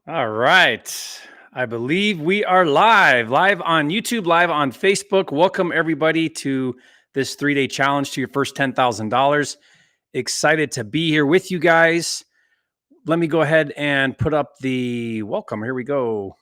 All right. I believe we are live on YouTube, live on Facebook. Welcome everybody to this 3-day challenge to your first $10,000. Excited to be here with you guys. Let me go ahead and put up the welcome. Here we go.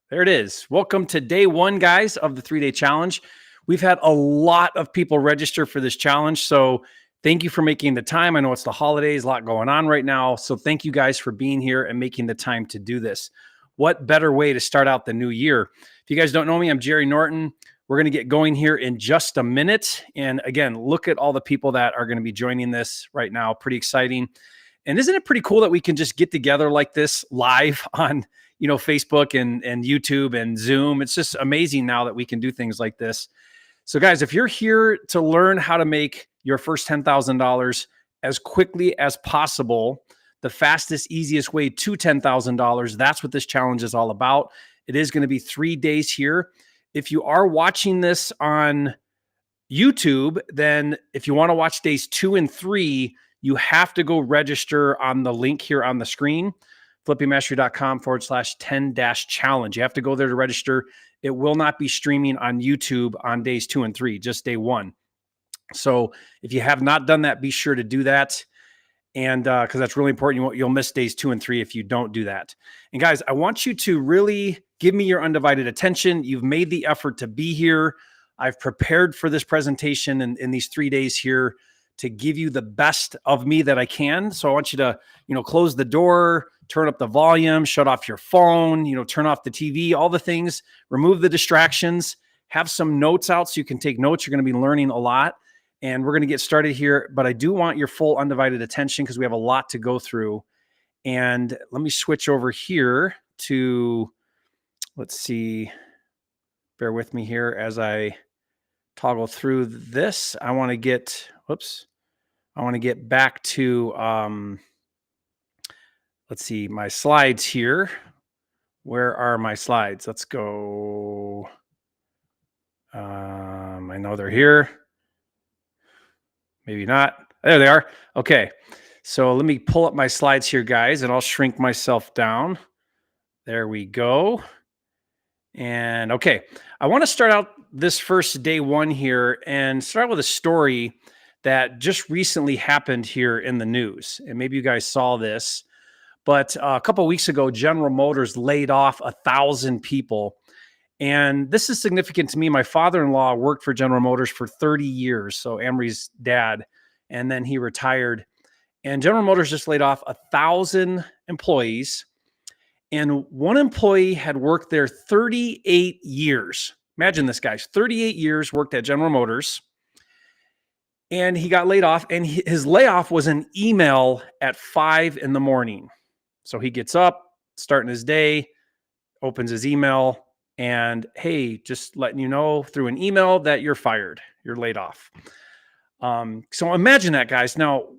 There it is. Welcome to day one, guys, of the 3-day challenge. We've had a lot of people register for this challenge. So thank you for making the time. I know it's the holidays, a lot going on right now. So thank you guys for being here and making the time to do this. What better way to start out the new year? If you guys don't know me, I'm Jerry Norton. We're going to get going here in just a minute. And again, look at all the people that are going to be joining this right now. Pretty exciting. And isn't it pretty cool that we can just get together like this live on Facebook and YouTube and Zoom? It's just amazing now that we can do things like this. So guys, if you're here to learn how to make your first $10,000 as quickly as possible, the fastest, easiest way to $10,000, that's what this challenge is all about. It is going to be 3 days here. If you are watching this on YouTube, then if you want to watch days 2 and 3, you have to go register on the link here on the screen, flippingmastery.com/10-challenge. You have to go there to register. It will not be streaming on YouTube on days 2 and 3, just day 1. So if you have not done that, be sure to do that. And because that's really important, you'll miss days 2 and 3 if you don't do that. And guys, I want you to really give me your undivided attention. You've made the effort to be here. I've prepared for this presentation in these 3 days here to give you the best of me that I can. So I want you to, close the door, turn up the volume, shut off your phone, turn off the TV, all the things, remove the distractions, have some notes out so you can take notes. You're going to be learning a lot. And we're going to get started here, but I do want your full undivided attention because we have a lot to go through. And let me switch over here to, let's see, bear with me here as I toggle through this. I want to get back to, let's see, my slides here. Where are my slides? Let's go. I know they're here. Maybe not. There they are. Okay. So let me pull up my slides here, guys, and I'll shrink myself down. There we go. And okay, I want to start out this first day 1 here and start with a story that just recently happened here in the news. And maybe you guys saw this, but a couple of weeks ago, General Motors laid off 1,000 people. And this is significant to me. My father-in-law worked for General Motors for 30 years. So Amory's dad, and then he retired. And General Motors just laid off 1,000 employees. And one employee had worked there 38 years. Imagine this, guys, 38 years worked at General Motors. And he got laid off. And his layoff was an email at 5 a.m. So he gets up, starting his day, opens his email, and hey, just letting you know through an email that you're fired, you're laid off. So imagine that, guys. Now,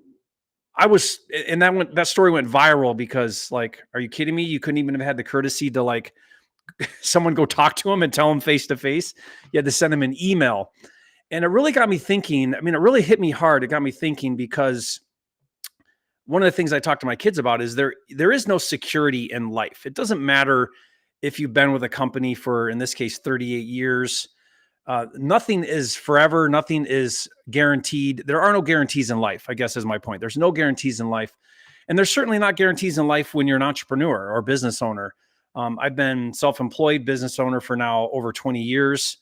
that story went viral because, like, are you kidding me? You couldn't even have had the courtesy to someone go talk to him and tell him face to face. You had to send him an email. And it really got me thinking. I mean, it really hit me hard. It got me thinking because one of the things I talk to my kids about is there is no security in life. It doesn't matter if you've been with a company for, in this case, 38 years. Nothing is forever. Nothing is guaranteed. There are no guarantees in life, I guess is my point. There's no guarantees in life. And there's certainly not guarantees in life when you're an entrepreneur or business owner. I've been self-employed business owner for now over 20 years.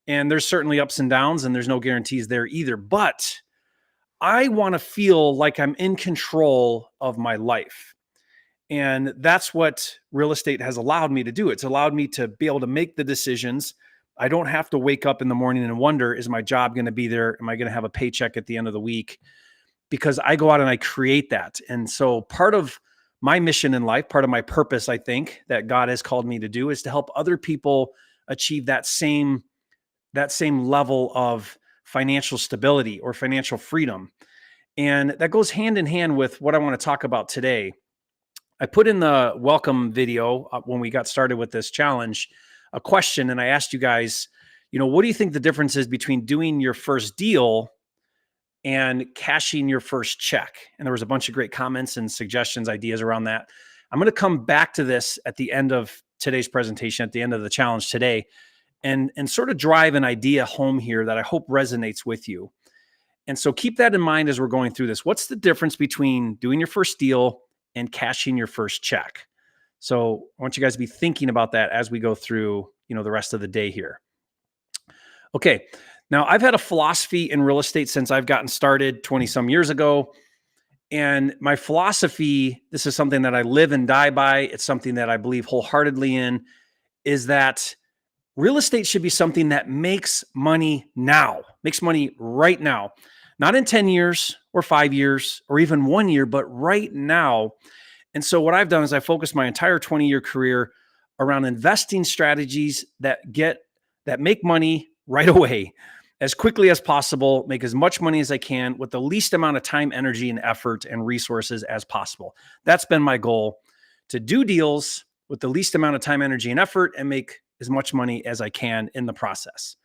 And there's certainly ups and downs, and there's no guarantees there either. But I want to feel like I'm in control of my life. And that's what real estate has allowed me to do. It's allowed me to be able to make the decisions. I don't have to wake up in the morning and wonder, is my job going to be there? Am I going to have a paycheck at the end of the week? Because I go out and I create that. And so part of my mission in life, part of my purpose, I think, that God has called me to do is to help other people achieve that same level of financial stability or financial freedom. And that goes hand in hand with what I want to talk about today. I put in the welcome video when we got started with this challenge, a question, and I asked you guys, what do you think the difference is between doing your first deal and cashing your first check? And there was a bunch of great comments and suggestions, ideas around that. I'm going to come back to this at the end of today's presentation, at the end of the challenge today, and sort of drive an idea home here that I hope resonates with you. And so keep that in mind as we're going through this. What's the difference between doing your first deal and cashing your first check? So I want you guys to be thinking about that as we go through, the rest of the day here. Okay. Now I've had a philosophy in real estate since I've gotten started 20 some years ago. And my philosophy, this is something that I live and die by. It's something that I believe wholeheartedly in, is that real estate should be something that makes money now, makes money right now, not in 10 years or 5 years or even 1 year, but right now. And so what I've done is I focused my entire 20-year career around investing strategies that make money right away, as quickly as possible, make as much money as I can with the least amount of time, energy, and effort and resources as possible. That's been my goal, to do deals with the least amount of time, energy, and effort and make as much money as I can in the process.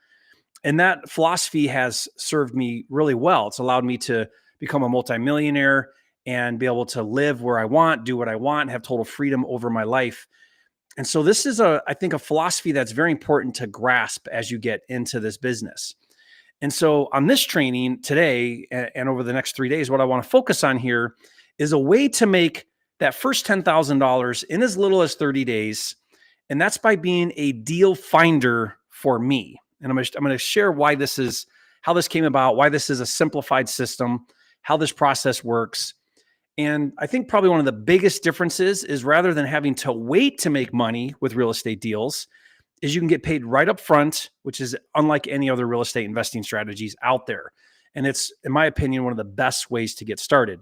And that philosophy has served me really well. It's allowed me to become a multimillionaire and be able to live where I want, do what I want, have total freedom over my life. And so this is I think a philosophy that's very important to grasp as you get into this business. And so on this training today and over the next 3 days, what I want to focus on here is a way to make that first $10,000 in as little as 30 days. And that's by being a deal finder for me. And I'm going to share how this came about, why this is a simplified system, how this process works. And I think probably one of the biggest differences is, rather than having to wait to make money with real estate deals, is you can get paid right up front, which is unlike any other real estate investing strategies out there. And it's, in my opinion, one of the best ways to get started.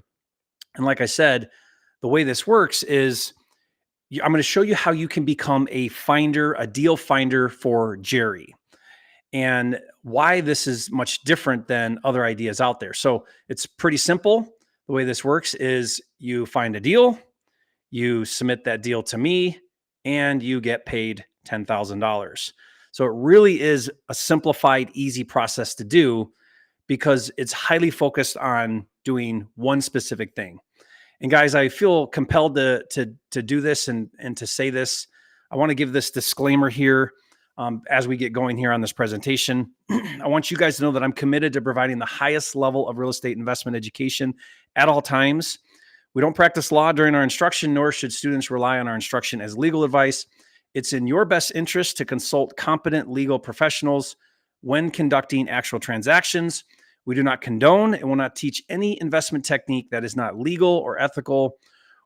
And like I said, the way this works is I'm going to show you how you can become a deal finder for Jerry, and why this is much different than other ideas out there. So it's pretty simple. The way this works is you find a deal, you submit that deal to me, and you get paid $10,000. So it really is a simplified, easy process to do, because it's highly focused on doing one specific thing. And guys, I feel compelled to do this and to say this. I want to give this disclaimer here as we get going here on this presentation. I want you guys to know that I'm committed to providing the highest level of real estate investment education at all times. We don't practice law during our instruction, nor should students rely on our instruction as legal advice. It's in your best interest to consult competent legal professionals when conducting actual transactions. We do not condone and will not teach any investment technique that is not legal or ethical,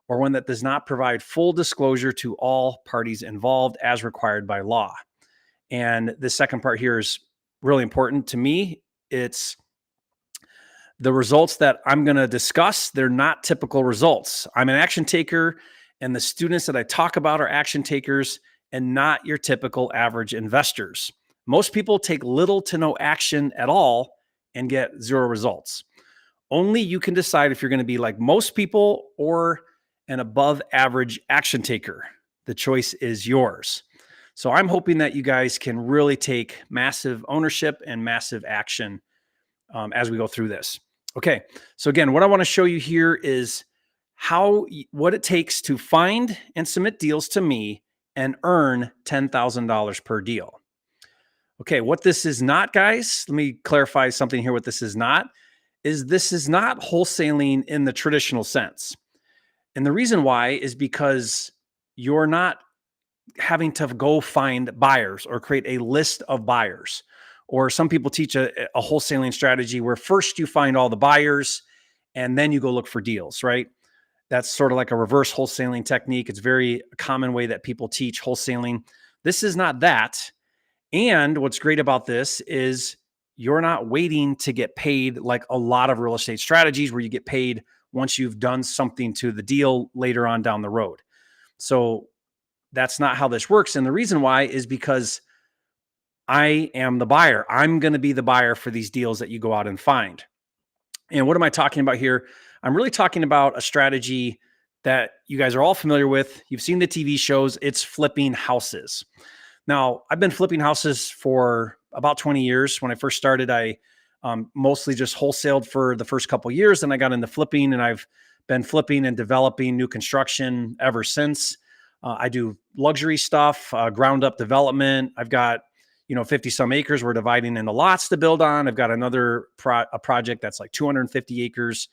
or one that does not provide full disclosure to all parties involved as required by law. And the second part here is really important to me. It's the results that I'm going to discuss. They're not typical results. I'm an action taker, and the students that I talk about are action takers and not your typical average investors. Most people take little to no action at all and get zero results. Only you can decide if you're going to be like most people or an above average action taker. The choice is yours. So I'm hoping that you guys can really take massive ownership and massive action as we go through this. Okay. So again, what I want to show you here is what it takes to find and submit deals to me and earn $10,000 per deal. Okay. What this is not, guys, let me clarify something here. What this is not wholesaling in the traditional sense. And the reason why is because you're not having to go find buyers or create a list of buyers. Or some people teach a wholesaling strategy where first you find all the buyers and then you go look for deals, right? That's sort of like a reverse wholesaling technique. It's very common way that people teach wholesaling. This is not that. And what's great about this is you're not waiting to get paid like a lot of real estate strategies where you get paid once you've done something to the deal later on down the road. So that's not how this works. And the reason why is because I am the buyer. I'm going to be the buyer for these deals that you go out and find. And what am I talking about here? I'm really talking about a strategy that you guys are all familiar with. You've seen the TV shows. It's flipping houses. Now, I've been flipping houses for about 20 years. When I first started, I mostly just wholesaled for the first couple of years. Then I got into flipping, and I've been flipping and developing new construction ever since. I do luxury stuff, ground up development. I've got 50 some acres we're dividing into lots to build on. I've got another a project that's like 250 acres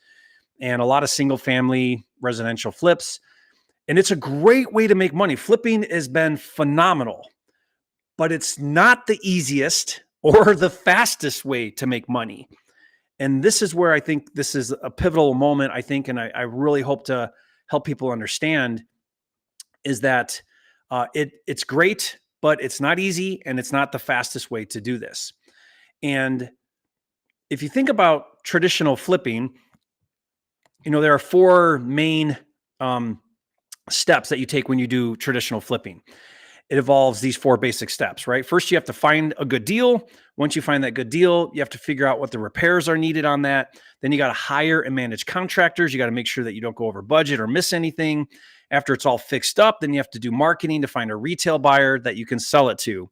and a lot of single family residential flips. And it's a great way to make money. Flipping has been phenomenal, but it's not the easiest or the fastest way to make money. And this is where I think this is a pivotal moment, I think, and I really hope to help people understand is that it's great, but it's not easy and it's not the fastest way to do this. And if you think about traditional flipping, there are four main steps that you take when you do traditional flipping. It involves these four basic steps, right? First, you have to find a good deal. Once you find that good deal, you have to figure out what the repairs are needed on that. Then you got to hire and manage contractors. You got to make sure that you don't go over budget or miss anything. After it's all fixed up, then you have to do marketing to find a retail buyer that you can sell it to.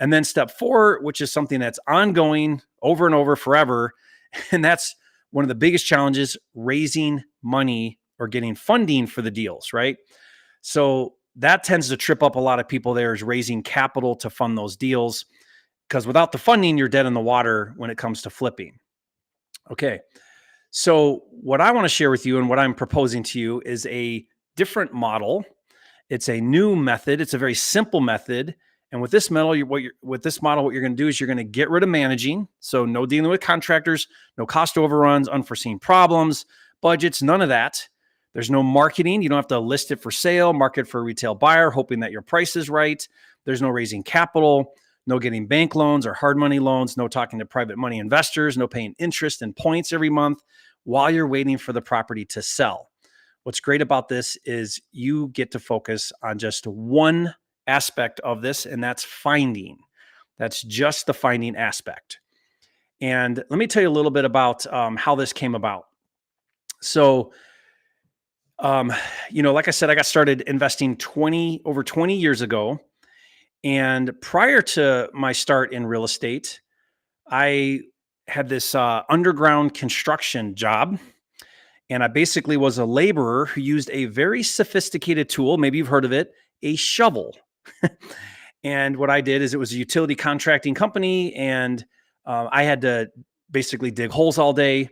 And then step four, which is something that's ongoing over and over forever. And that's one of the biggest challenges, raising money or getting funding for the deals, right? So that tends to trip up a lot of people there, is raising capital to fund those deals, because without the funding, you're dead in the water when it comes to flipping. Okay. So what I want to share with you and what I'm proposing to you is a different model. It's a new method. It's a very simple method. And with this model, what you're going to do is you're going to get rid of managing. So no dealing with contractors, no cost overruns, unforeseen problems, budgets, none of that. There's no marketing. You don't have to list it for sale, market for a retail buyer, hoping that your price is right. There's no raising capital, no getting bank loans or hard money loans, no talking to private money investors, no paying interest and points every month while you're waiting for the property to sell. What's great about this is you get to focus on just one aspect of this, and that's finding. That's just the finding aspect. And let me tell you a little bit about how this came about. So, like I said, I got started investing over 20 years ago. And prior to my start in real estate, I had this underground construction job. And I basically was a laborer who used a very sophisticated tool. Maybe you've heard of it, a shovel. And what I did is, it was a utility contracting company. And I had to basically dig holes all day.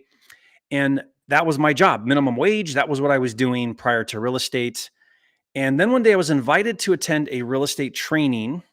And that was my job, minimum wage. That was what I was doing prior to real estate. And then one day I was invited to attend a real estate training,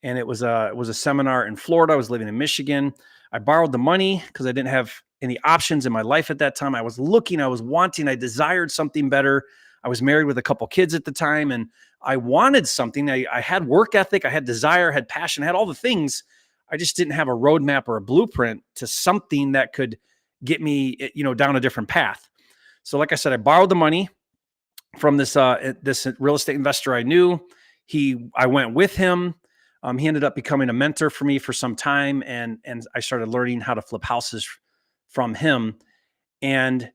and it was a seminar in Florida. I was living in Michigan. I borrowed the money because I didn't have any options in my life at that time. I was looking, I was wanting, I desired something better. I was married with a couple kids at the time, and I wanted something. I had work ethic, I had desire, had passion, I had all the things. I just didn't have a roadmap or a blueprint to something that could get me, down a different path. So like I said, I borrowed the money from this real estate investor I knew. I went with him. He ended up becoming a mentor for me for some time, and I started learning how to flip houses from him. And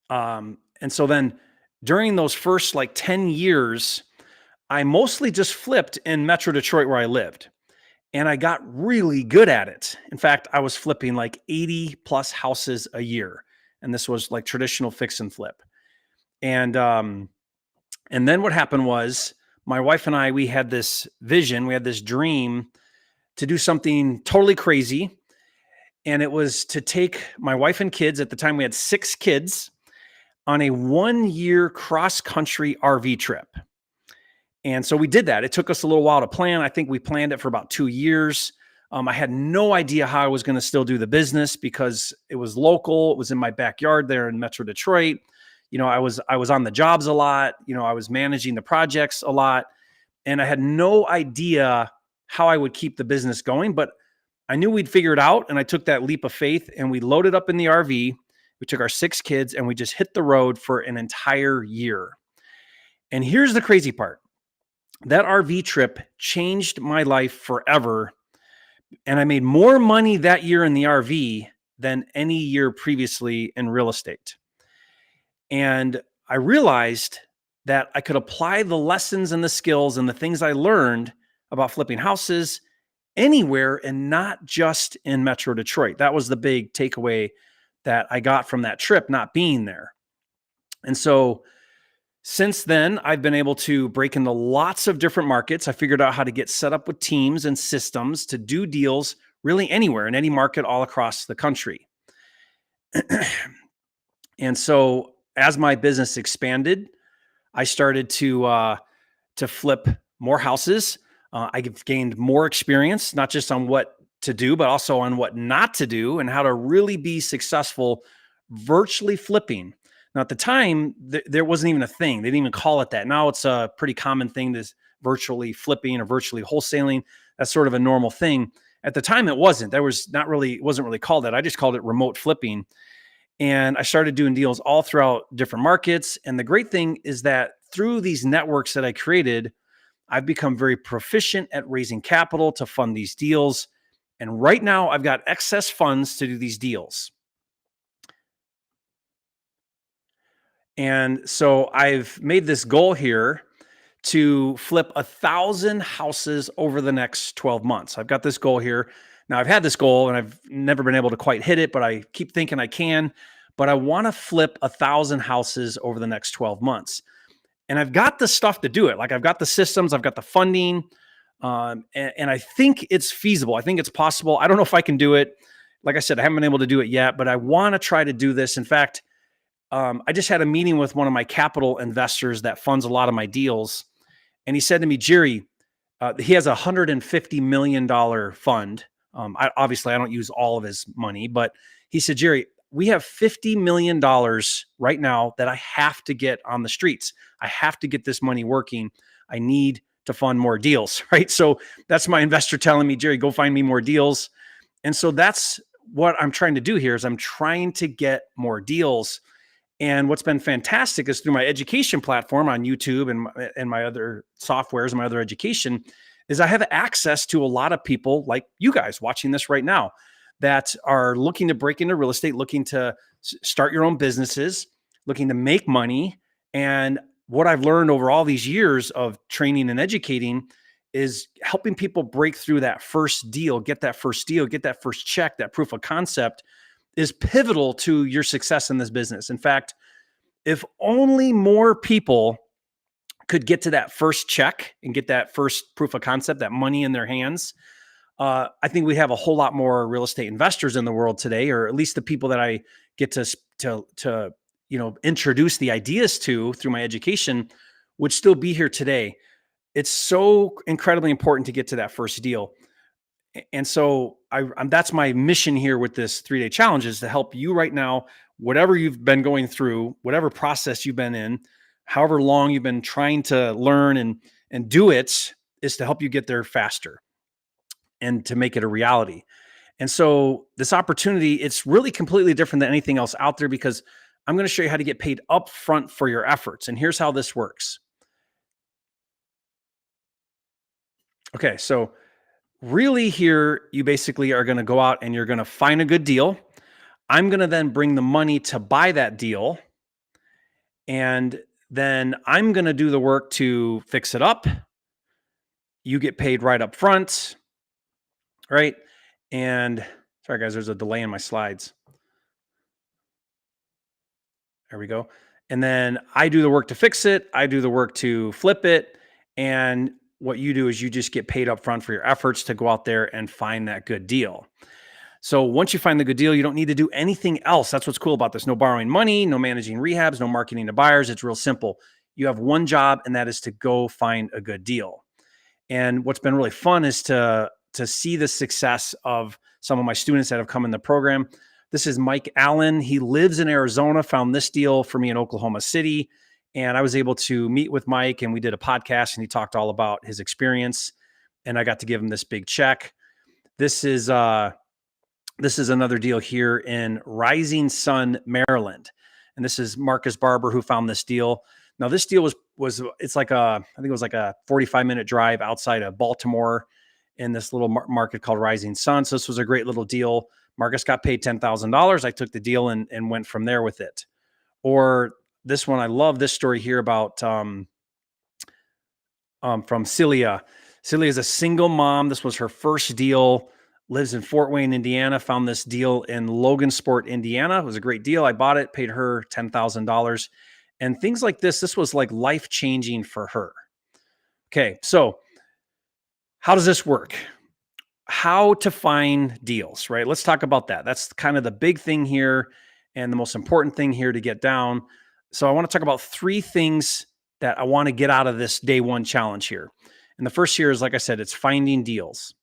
so then during those first 10 years, I mostly just flipped in Metro Detroit where I lived. And I got really good at it. In fact, I was flipping 80 plus houses a year. And this was traditional fix and flip. And then what happened was, my wife and I, we had this vision, we had this dream to do something totally crazy. And it was to take my wife and kids, at the time we had 6 kids, on a 1-year cross-country RV trip. And so we did that. It took us a little while to plan. I think we planned it for about 2 years. I had no idea how I was going to still do the business, because it was local. It was in my backyard there in Metro Detroit. I was on the jobs a lot. I was managing the projects a lot, and I had no idea how I would keep the business going, but I knew we'd figure it out. And I took that leap of faith, and we loaded up in the RV. We took our 6 kids and we just hit the road for an entire year. And here's the crazy part. That RV trip changed my life forever. And I made more money that year in the RV than any year previously in real estate. And I realized that I could apply the lessons and the skills and the things I learned about flipping houses anywhere, and not just in Metro Detroit. That was the big takeaway that I got from that trip not being there. And so since then, I've been able to break into lots of different markets. I figured out how to get set up with teams and systems to do deals really anywhere in any market all across the country. And so as my business expanded, I started to flip more houses. I've gained more experience, not just on what to do, but also on what not to do and how to really be successful virtually flipping. Now, at the time, there wasn't even a thing. They didn't even call it that. Now it's a pretty common thing, this virtually flipping or virtually wholesaling. That's sort of a normal thing. At the time, it wasn't. It wasn't really called that. I just called it remote flipping. And I started doing deals all throughout different markets. And the great thing is that through these networks that I created, I've become very proficient at raising capital to fund these deals. And right now, I've got excess funds to do these deals. And so I've made this goal here to flip 1,000 houses over the next 12 months. I've got this goal here. Now, I've had this goal and I've never been able to quite hit it, but I keep thinking I can. But I want to flip 1,000 houses over the next 12 months. And I've got the stuff to do it. Like I've got the systems, I've got the funding, and I think it's feasible. I think it's possible. I don't know if I can do it. Like I said, I haven't been able to do it yet, but I want to try to do this. In fact, I just had a meeting with one of my capital investors that funds a lot of my deals. And he said to me, Jerry, he has a $150 million fund. Obviously, I don't use all of his money, but he said, Jerry, we have $50 million right now that I have to get on the streets. I have to get this money working. I need to fund more deals, right? So that's my investor telling me, Jerry, go find me more deals. And so that's what I'm trying to do here is I'm trying to get more deals. And what's been fantastic is through my education platform on YouTube and my other softwares and my other education is I have access to a lot of people like you guys watching this right now that are looking to break into real estate, looking to start your own businesses, looking to make money. And what I've learned over all these years of training and educating is helping people break through that first deal, get that first check, that proof of concept is pivotal to your success in this business. In fact, if only more people could get to that first check and get that first proof of concept, that money in their hands, I think we have a whole lot more real estate investors in the world today, or at least the people that I get to introduce the ideas to through my education would still be here today. It's so incredibly important to get to that first deal. And so that's my mission here with this 3-day challenge is to help you right now, whatever you've been going through, whatever process you've been in, however long you've been trying to learn and do it, is to help you get there faster and to make it a reality. And so this opportunity, it's really completely different than anything else out there because I'm going to show you how to get paid upfront for your efforts. And here's how this works. Okay, so really here, you basically are going to go out and you're going to find a good deal. I'm going to then bring the money to buy that deal. And then I'm going to do the work to fix it up. You get paid right up front, right? And sorry, guys, there's a delay in my slides. There we go. And then I do the work to fix it. I do the work to flip it. And what you do is you just get paid up front for your efforts to go out there and find that good deal. So once you find the good deal, you don't need to do anything else. That's what's cool about this. No borrowing money, no managing rehabs, no marketing to buyers. It's real simple. You have one job, and that is to go find a good deal. And what's been really fun is to see the success of some of my students that have come in the program. This is Mike Allen. He lives in Arizona, found this deal for me in Oklahoma City. And I was able to meet with Mike and we did a podcast and he talked all about his experience. And I got to give him this big check. This is another deal here in Rising Sun, Maryland. And this is Marcus Barber who found this deal. Now this deal it's like I think it was like a 45-minute drive outside of Baltimore in this little market called Rising Sun. So this was a great little deal. Marcus got paid $10,000. I took the deal and went from there with it. Or this one, I love this story here about from Celia. Celia is a single mom. This was her first deal. lives in Fort Wayne, Indiana, found this deal in Logansport, Indiana. It was a great deal. I bought it, paid her $10,000. And things like this was like life changing for her. Okay, so how does this work? How to find deals, right? Let's talk about that. That's kind of the big thing here and the most important thing here to get down. So I want to talk about three things that I want to get out of this day one challenge here. And the first here is, like I said, it's finding deals.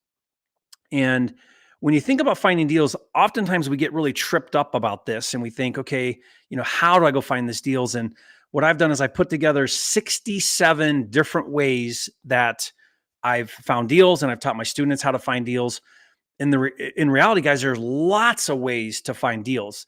And when you think about finding deals, oftentimes we get really tripped up about this and we think, okay, how do I go find these deals? And what I've done is I put together 67 different ways that I've found deals, and I've taught my students how to find deals. In reality, guys, there's lots of ways to find deals.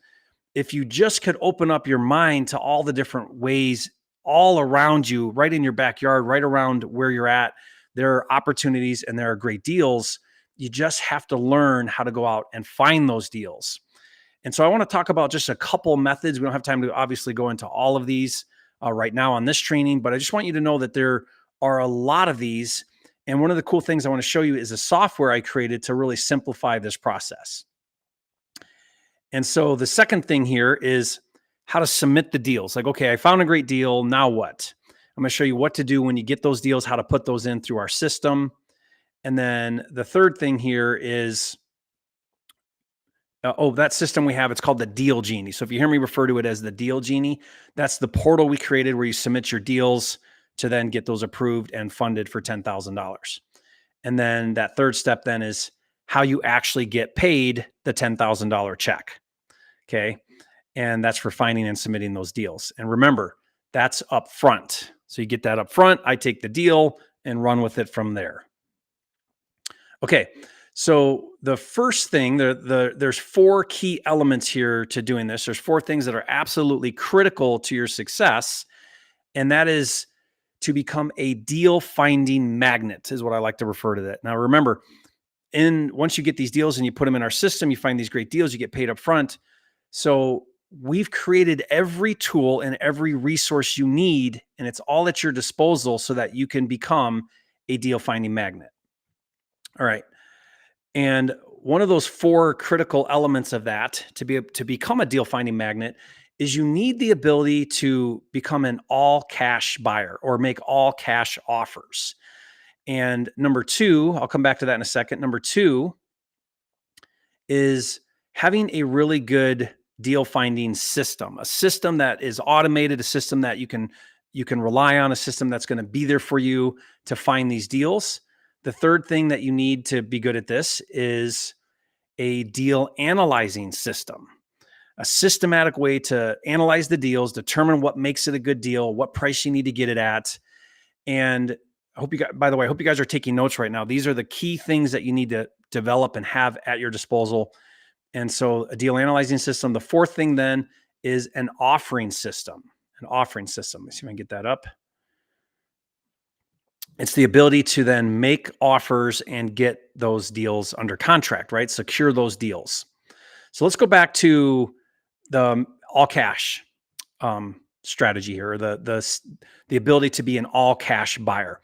If you just could open up your mind to all the different ways all around you, right in your backyard, right around where you're at, there are opportunities and there are great deals. You just have to learn how to go out and find those deals. And so I want to talk about just a couple methods. We don't have time to obviously go into all of these right now on this training, but I just want you to know that there are a lot of these. And one of the cool things I want to show you is a software I created to really simplify this process. And so the second thing here is how to submit the deals. Like, okay, I found a great deal. Now what? I'm going to show you what to do when you get those deals, how to put those in through our system. And then the third thing here is, that system we have, it's called the Deal Genie. So if you hear me refer to it as the Deal Genie, that's the portal we created where you submit your deals to then get those approved and funded for $10,000. And then that third step then is how you actually get paid the $10,000 check. Okay. And that's for finding and submitting those deals. And remember, that's up front. So you get that up front. I take the deal and run with it from there. Okay. So the first thing, there's four key elements here to doing this. There's four things that are absolutely critical to your success. And that is to become a deal finding magnet, is what I like to refer to that. Now, remember, once you get these deals and you put them in our system, you find these great deals, you get paid up front. So we've created every tool and every resource you need, and it's all at your disposal so that you can become a deal finding magnet. All right. And one of those four critical elements of that to become a deal finding magnet is you need the ability to become an all cash buyer or make all cash offers. And number two, I'll come back to that in a second. Number two is having a really good deal finding system, a system that is automated, a system that you can rely on, a system that's going to be there for you to find these deals. The third thing that you need to be good at this is a deal analyzing system, a systematic way to analyze the deals, determine what makes it a good deal, what price you need to get it at. And I hope by the way, I hope you guys are taking notes right now. These are the key things that you need to develop and have at your disposal. And so a deal analyzing system. The fourth thing then is an offering system, Let's see if I can get that up. It's the ability to then make offers and get those deals under contract, right? Secure those deals. So let's go back to the all cash strategy here, or the ability to be an all cash buyer.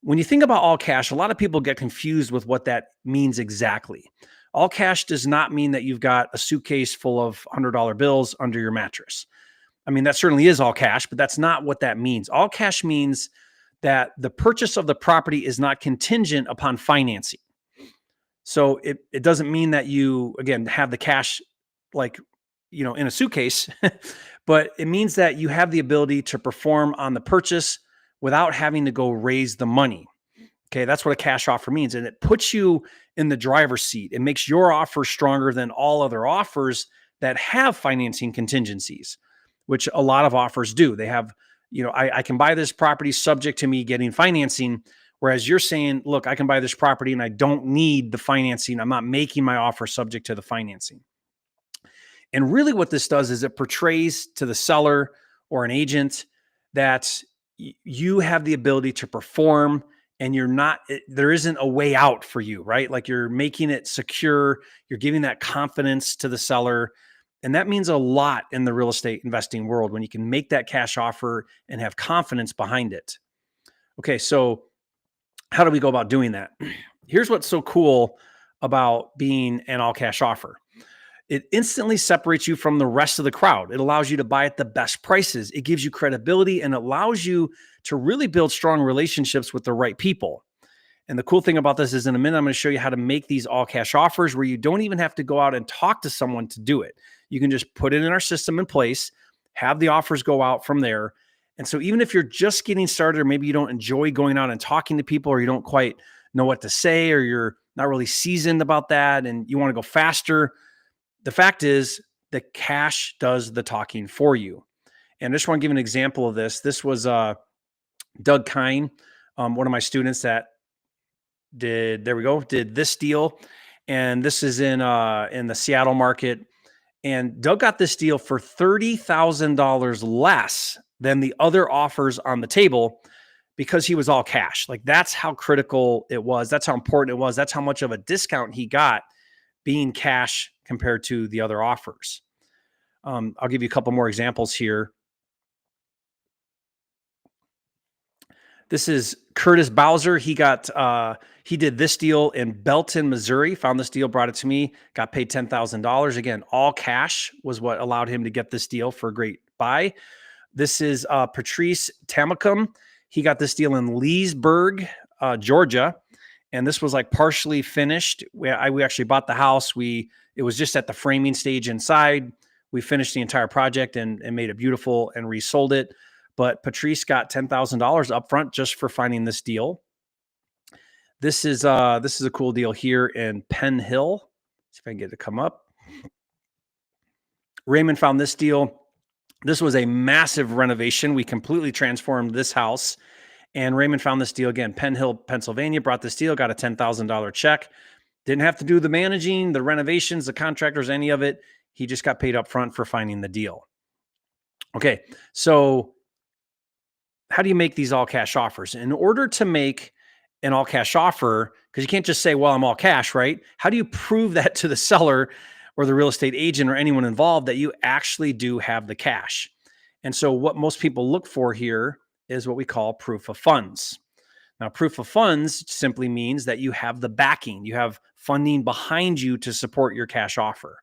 When you think about all cash, a lot of people get confused with what that means exactly. All cash does not mean that you've got a suitcase full of $100 bills under your mattress. I mean, that certainly is all cash, but that's not what that means. All cash means that the purchase of the property is not contingent upon financing. So it doesn't mean that you, again, have the cash in a suitcase, but it means that you have the ability to perform on the purchase without having to go raise the money. Okay, that's what a cash offer means. And it puts you in the driver's seat. It makes your offer stronger than all other offers that have financing contingencies, which a lot of offers do. They have, I can buy this property subject to me getting financing, whereas you're saying, look, I can buy this property and I don't need the financing. I'm not making my offer subject to the financing. And really what this does is it portrays to the seller or an agent that you have the ability to perform and there isn't a way out for you, right? Like you're making it secure. You're giving that confidence to the seller. And that means a lot in the real estate investing world when you can make that cash offer and have confidence behind it. Okay, so how do we go about doing that? Here's what's so cool about being an all cash offer. It instantly separates you from the rest of the crowd. It allows you to buy at the best prices. It gives you credibility and allows you to really build strong relationships with the right people. And the cool thing about this is in a minute, I'm going to show you how to make these all cash offers where you don't even have to go out and talk to someone to do it. You can just put it in our system in place, have the offers go out from there. And so even if you're just getting started, or maybe you don't enjoy going out and talking to people, or you don't quite know what to say, or you're not really seasoned about that and you want to go faster, the fact is the cash does the talking for you. And I just want to give an example of this. This was Doug Kine, one of my students that did this deal. And this is in the Seattle market. And Doug got this deal for $30,000 less than the other offers on the table because he was all cash. Like, that's how critical it was. That's how important it was. That's how much of a discount he got being cash compared to the other offers. I'll give you a couple more examples here. This is Curtis Bowser. He did this deal in Belton, Missouri, found this deal, brought it to me, got paid $10,000. Again, all cash was what allowed him to get this deal for a great buy. This is Patrice Tamacum. He got this deal in Leesburg, Georgia. And this was like partially finished. We actually bought the house. It was just at the framing stage inside. We finished the entire project and made it beautiful and resold it. But Patrice got $10,000 up front just for finding this deal. This is a cool deal here in Penn Hill. See if I can get it to come up. Raymond found this deal. This was a massive renovation. We completely transformed this house. And Raymond found this deal again, Penn Hill, Pennsylvania, brought this deal, got a $10,000 check. Didn't have to do the managing, the renovations, the contractors, any of it. He just got paid up front for finding the deal. Okay, so how do you make these all cash offers? In order to make an all cash offer, because you can't just say, well, I'm all cash, right? How do you prove that to the seller or the real estate agent or anyone involved that you actually do have the cash? And so what most people look for here is what we call proof of funds. Now, proof of funds simply means that you have the backing, you have funding behind you to support your cash offer.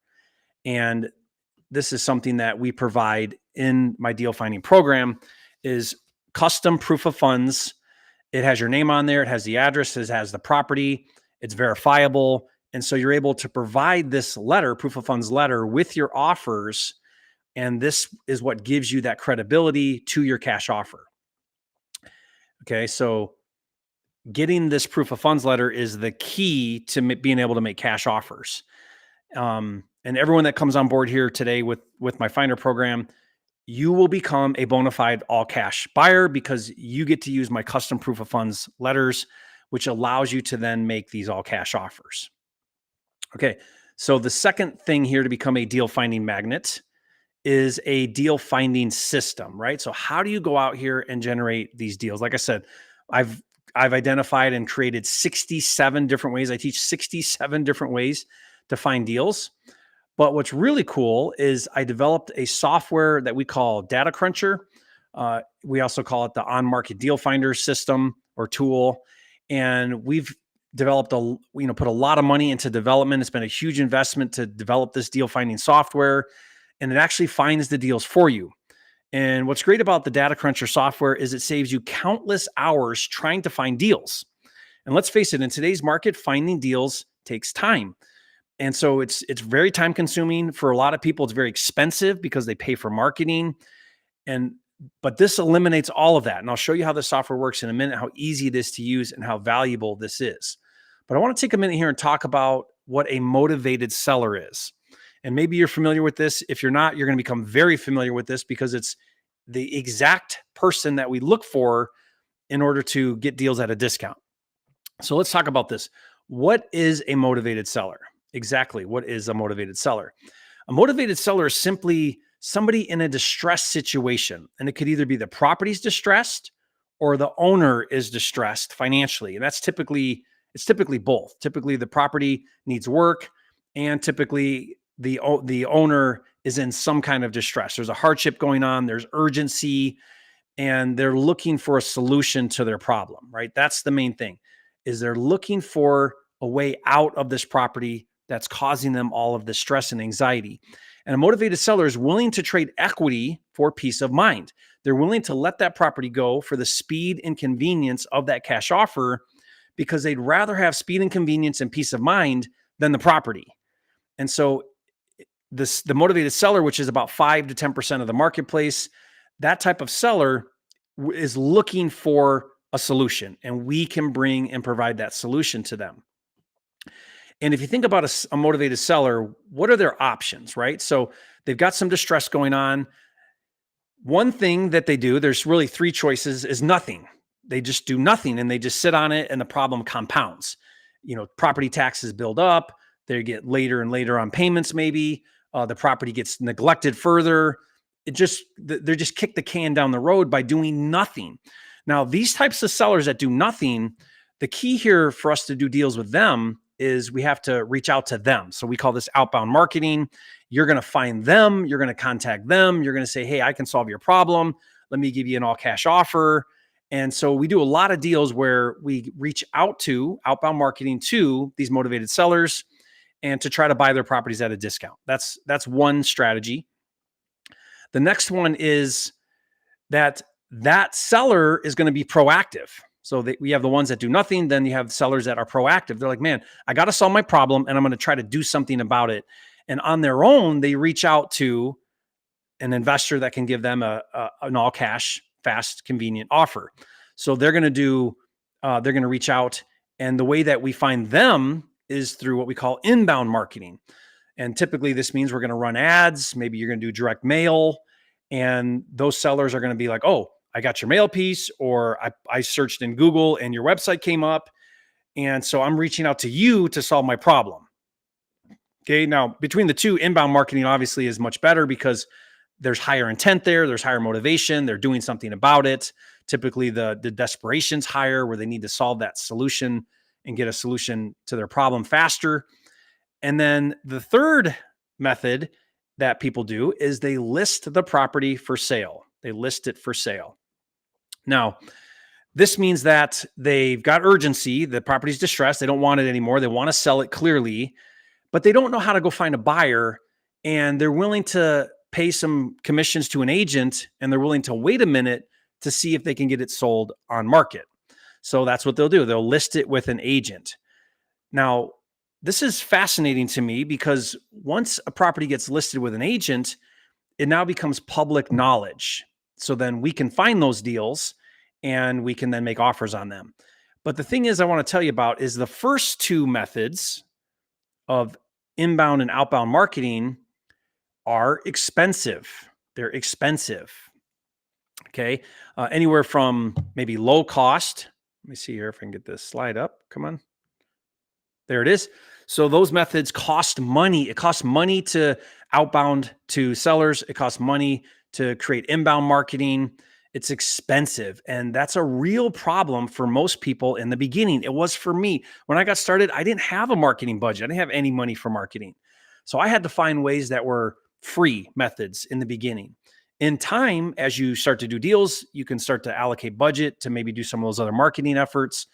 And this is something that we provide in my deal finding program is custom proof of funds. It has your name on there. It has the address. It has the property. It's verifiable. And so you're able to provide this letter, proof of funds letter, with your offers. And this is what gives you that credibility to your cash offer. Okay, so getting this proof of funds letter is the key to being able to make cash offers. And everyone that comes on board here today with my Finder program, you will become a bona fide all cash buyer because you get to use my custom proof of funds letters, which allows you to then make these all cash offers. Okay, so the second thing here to become a deal finding magnet is a deal finding system, right? So how do you go out here and generate these deals? Like I said, I've identified and created 67 different ways. I teach 67 different ways to find deals. But what's really cool is I developed a software that we call Data Cruncher. We also call it the on-market deal finder system or tool. And we've developed put a lot of money into development. It's been a huge investment to develop this deal finding software, and it actually finds the deals for you. And what's great about the Data Cruncher software is it saves you countless hours trying to find deals. And let's face it, in today's market, finding deals takes time. And so it's very time consuming for a lot of people. It's very expensive because they pay for marketing. But this eliminates all of that. And I'll show you how the software works in a minute, how easy it is to use and how valuable this is. But I want to take a minute here and talk about what a motivated seller is. And maybe you're familiar with this. If you're not, you're going to become very familiar with this because it's the exact person that we look for in order to get deals at a discount. So let's talk about this. What is a motivated seller? Exactly. What is a motivated seller? A motivated seller is simply somebody in a distressed situation. And it could either be the property's distressed or the owner is distressed financially. And it's typically both. Typically the property needs work, and typically the owner is in some kind of distress. There's a hardship going on, there's urgency, and they're looking for a solution to their problem, right? That's the main thing, is they're looking for a way out of this property that's causing them all of this stress and anxiety. And a motivated seller is willing to trade equity for peace of mind. They're willing to let that property go for the speed and convenience of that cash offer because they'd rather have speed and convenience and peace of mind than the property. And so the motivated seller, which is about 5 to 10% of the marketplace, that type of seller is looking for a solution, and we can bring and provide that solution to them. And if you think about a motivated seller, what are their options, right? So they've got some distress going on. One thing that they do, there's really three choices, is nothing. They just do nothing and they just sit on it and the problem compounds. Property taxes build up. They get later and later on payments maybe. The property gets neglected further. They're just kick the can down the road by doing nothing. Now, these types of sellers that do nothing, the key here for us to do deals with them is we have to reach out to them. So we call this outbound marketing. You're going to find them. You're going to contact them. You're going to say, hey, I can solve your problem. Let me give you an all cash offer. And so we do a lot of deals where we reach out to outbound marketing to these motivated sellers and to try to buy their properties at a discount. That's one strategy. The next one is that seller is going to be proactive. So we have the ones that do nothing. Then you have sellers that are proactive. They're like, man, I got to solve my problem and I'm going to try to do something about it. And on their own, they reach out to an investor that can give them an all cash, fast, convenient offer. So they're going to reach out. And the way that we find them is through what we call inbound marketing. And typically this means we're going to run ads. Maybe you're going to do direct mail. And those sellers are going to be like, oh, I got your mail piece, or I searched in Google and your website came up. And so I'm reaching out to you to solve my problem. Okay. Now, between the two, inbound marketing obviously is much better because there's higher intent there. There's higher motivation. They're doing something about it. Typically the desperation's higher where they need to solve that solution and get a solution to their problem faster. And then the third method that people do is they list the property for sale. They list it for sale. Now, this means that they've got urgency. The property's distressed. They don't want it anymore. They want to sell it clearly, but they don't know how to go find a buyer. And they're willing to pay some commissions to an agent, and they're willing to wait a minute to see if they can get it sold on market. So that's what they'll do. They'll list it with an agent. Now, this is fascinating to me because once a property gets listed with an agent, it now becomes public knowledge. So then we can find those deals and we can then make offers on them. But the thing is, I want to tell you about is the first two methods of inbound and outbound marketing are expensive. They're expensive. Okay. Anywhere from maybe low cost. Let me see here if I can get this slide up. Come on. There it is. So those methods cost money. It costs money to outbound to sellers. It costs money to create inbound marketing. It's expensive. And that's a real problem for most people in the beginning. It was for me. When I got started, I didn't have a marketing budget. I didn't have any money for marketing. So I had to find ways that were free methods in the beginning. In time, as you start to do deals, you can start to allocate budget to maybe do some of those other marketing efforts.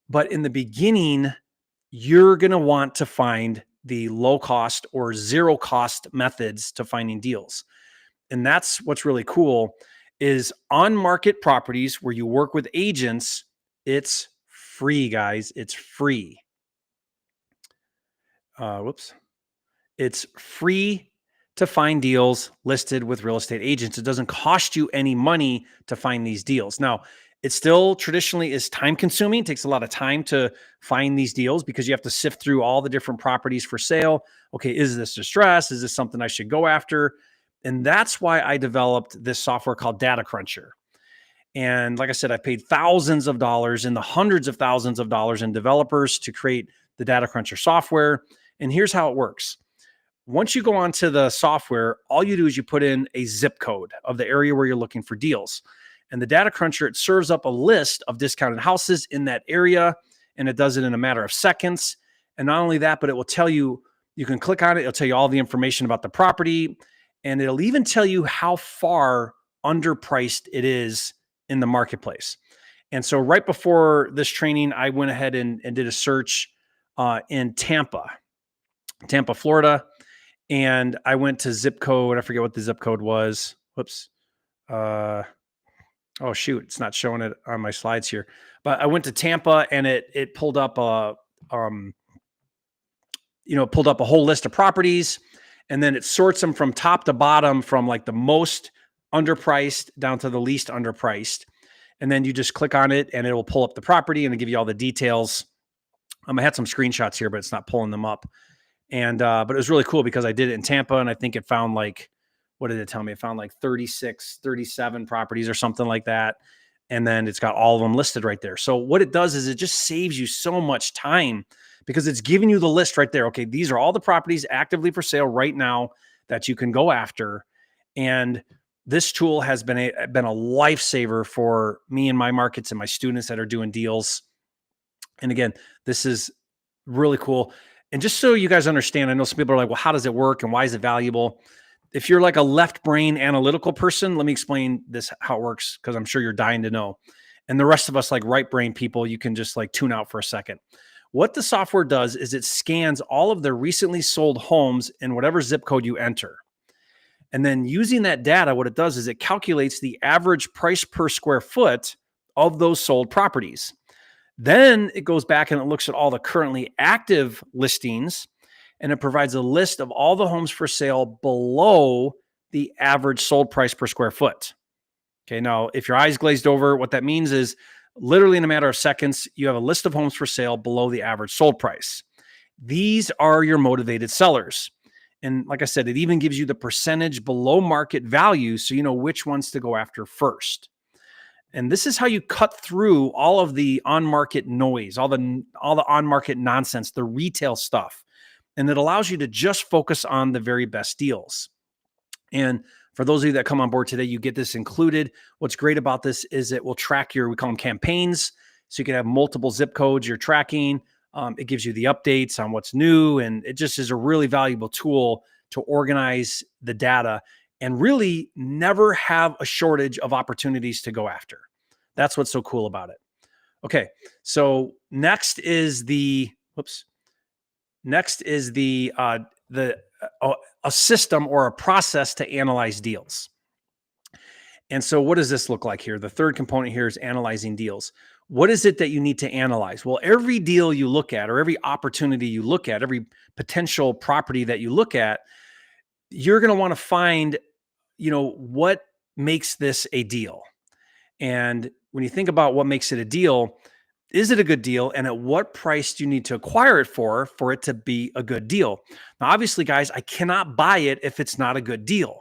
But in the beginning, you're going to want to find the low cost or zero cost methods to finding deals. And that's what's really cool is on market properties where you work with agents, it's free, guys. It's free. It's free to find deals listed with real estate agents. It doesn't cost you any money to find these deals. Now, it still traditionally is time consuming. It takes a lot of time to find these deals because you have to sift through all the different properties for sale. Okay, is this distress? Is this something I should go after? And that's why I developed this software called Data Cruncher. And like I said, I paid thousands of dollars and the hundreds of thousands of dollars in developers to create the Data Cruncher software. And here's how it works. Once you go onto the software, all you do is you put in a zip code of the area where you're looking for deals. And the Data Cruncher, it serves up a list of discounted houses in that area, and it does it in a matter of seconds. And not only that, but it will tell you, you can click on it, it'll tell you all the information about the property, and it'll even tell you how far underpriced it is in the marketplace. And so right before this training, I went ahead and did a search in Tampa, Florida. And I went to zip code. I forget what the zip code was. Whoops. Oh shoot, it's not showing it on my slides here. But I went to Tampa and it pulled up pulled up a whole list of properties, and then it sorts them from top to bottom, from like the most underpriced down to the least underpriced. And then you just click on it and it will pull up the property and give you all the details. I had some screenshots here, but it's not pulling them up. And but it was really cool because I did it in Tampa, and I think it found like, what did it tell me? It found like 36, 37 properties or something like that. And then it's got all of them listed right there. So what it does is it just saves you so much time because it's giving you the list right there. Okay, these are all the properties actively for sale right now that you can go after. And this tool has been a lifesaver for me and my markets and my students that are doing deals. And again, this is really cool. And just so you guys understand, I know some people are like, well, how does it work and why is it valuable? If you're like a left brain analytical person, let me explain this, how it works, because I'm sure you're dying to know. And the rest of us, like right brain people, you can just like tune out for a second. What the software does is it scans all of the recently sold homes in whatever zip code you enter. And then using that data, what it does is it calculates the average price per square foot of those sold properties. Then it goes back and it looks at all the currently active listings, and it provides a list of all the homes for sale below the average sold price per square foot. Okay, now if your eyes glazed over, what that means is literally in a matter of seconds, you have a list of homes for sale below the average sold price. These are your motivated sellers. And like I said, it even gives you the percentage below market value, so you know which ones to go after first. And this is how you cut through all of the on-market noise, all the on-market nonsense, the retail stuff. And it allows you to just focus on the very best deals. And for those of you that come on board today, you get this included. What's great about this is it will track we call them campaigns. So you can have multiple zip codes you're tracking. It gives you the updates on what's new. And it just is a really valuable tool to organize the data and really never have a shortage of opportunities to go after. That's what's so cool about it. Okay, so next is a system or a process to analyze deals. And so what does this look like here? The third component here is analyzing deals. What is it that you need to analyze? Well, every deal you look at, or every opportunity you look at, every potential property that you look at, you're going to want to find, what makes this a deal. And when you think about what makes it a deal, is it a good deal? And at what price do you need to acquire it for it to be a good deal? Now, obviously, guys, I cannot buy it if it's not a good deal.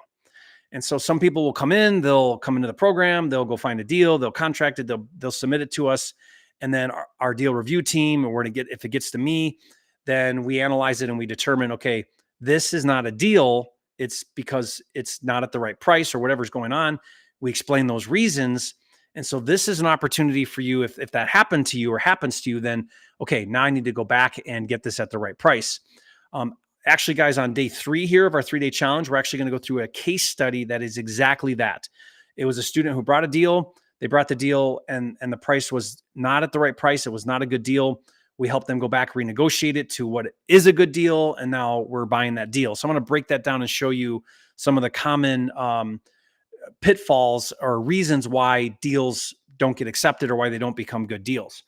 And so some people will they'll come into the program, they'll go find a deal, they'll contract it, they'll submit it to us. And then our deal review team, and if it gets to me, then we analyze it and we determine, okay, this is not a deal. It's because it's not at the right price or whatever's going on. We explain those reasons. And so this is an opportunity for you. If that happened to you or happens to you, then, okay, now I need to go back and get this at the right price. Actually, guys, on day 3 here of our 3-day challenge, we're actually going to go through a case study that is exactly that. It was a student who brought a deal. They brought the deal and the price was not at the right price. It was not a good deal. We helped them go back, renegotiate it to what is a good deal. And now we're buying that deal. So I'm going to break that down and show you some of the common pitfalls or reasons why deals don't get accepted or why they don't become good deals.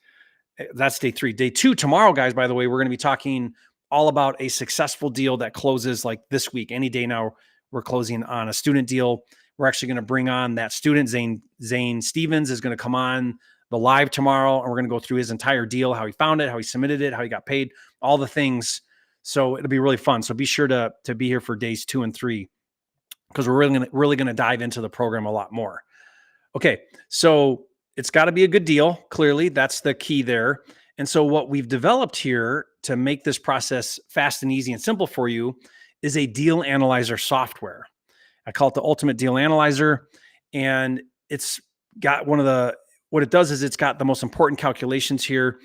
That's day 3. Day 2, tomorrow, guys, by the way, we're going to be talking all about a successful deal that closes like this week. Any day now, we're closing on a student deal. We're actually going to bring on that student. Zane Stevens is going to come on the live tomorrow, and we're going to go through his entire deal, how he found it, how he submitted it, how he got paid, all the things. So it'll be really fun. So be sure to be here for days 2 and 3, because we're really going to dive into the program a lot more. Okay, so it's got to be a good deal. Clearly, that's the key there. And so what we've developed here to make this process fast and easy and simple for you is a deal analyzer software. I call it the Ultimate Deal Analyzer. And it's got what it does is it's got the most important calculations here.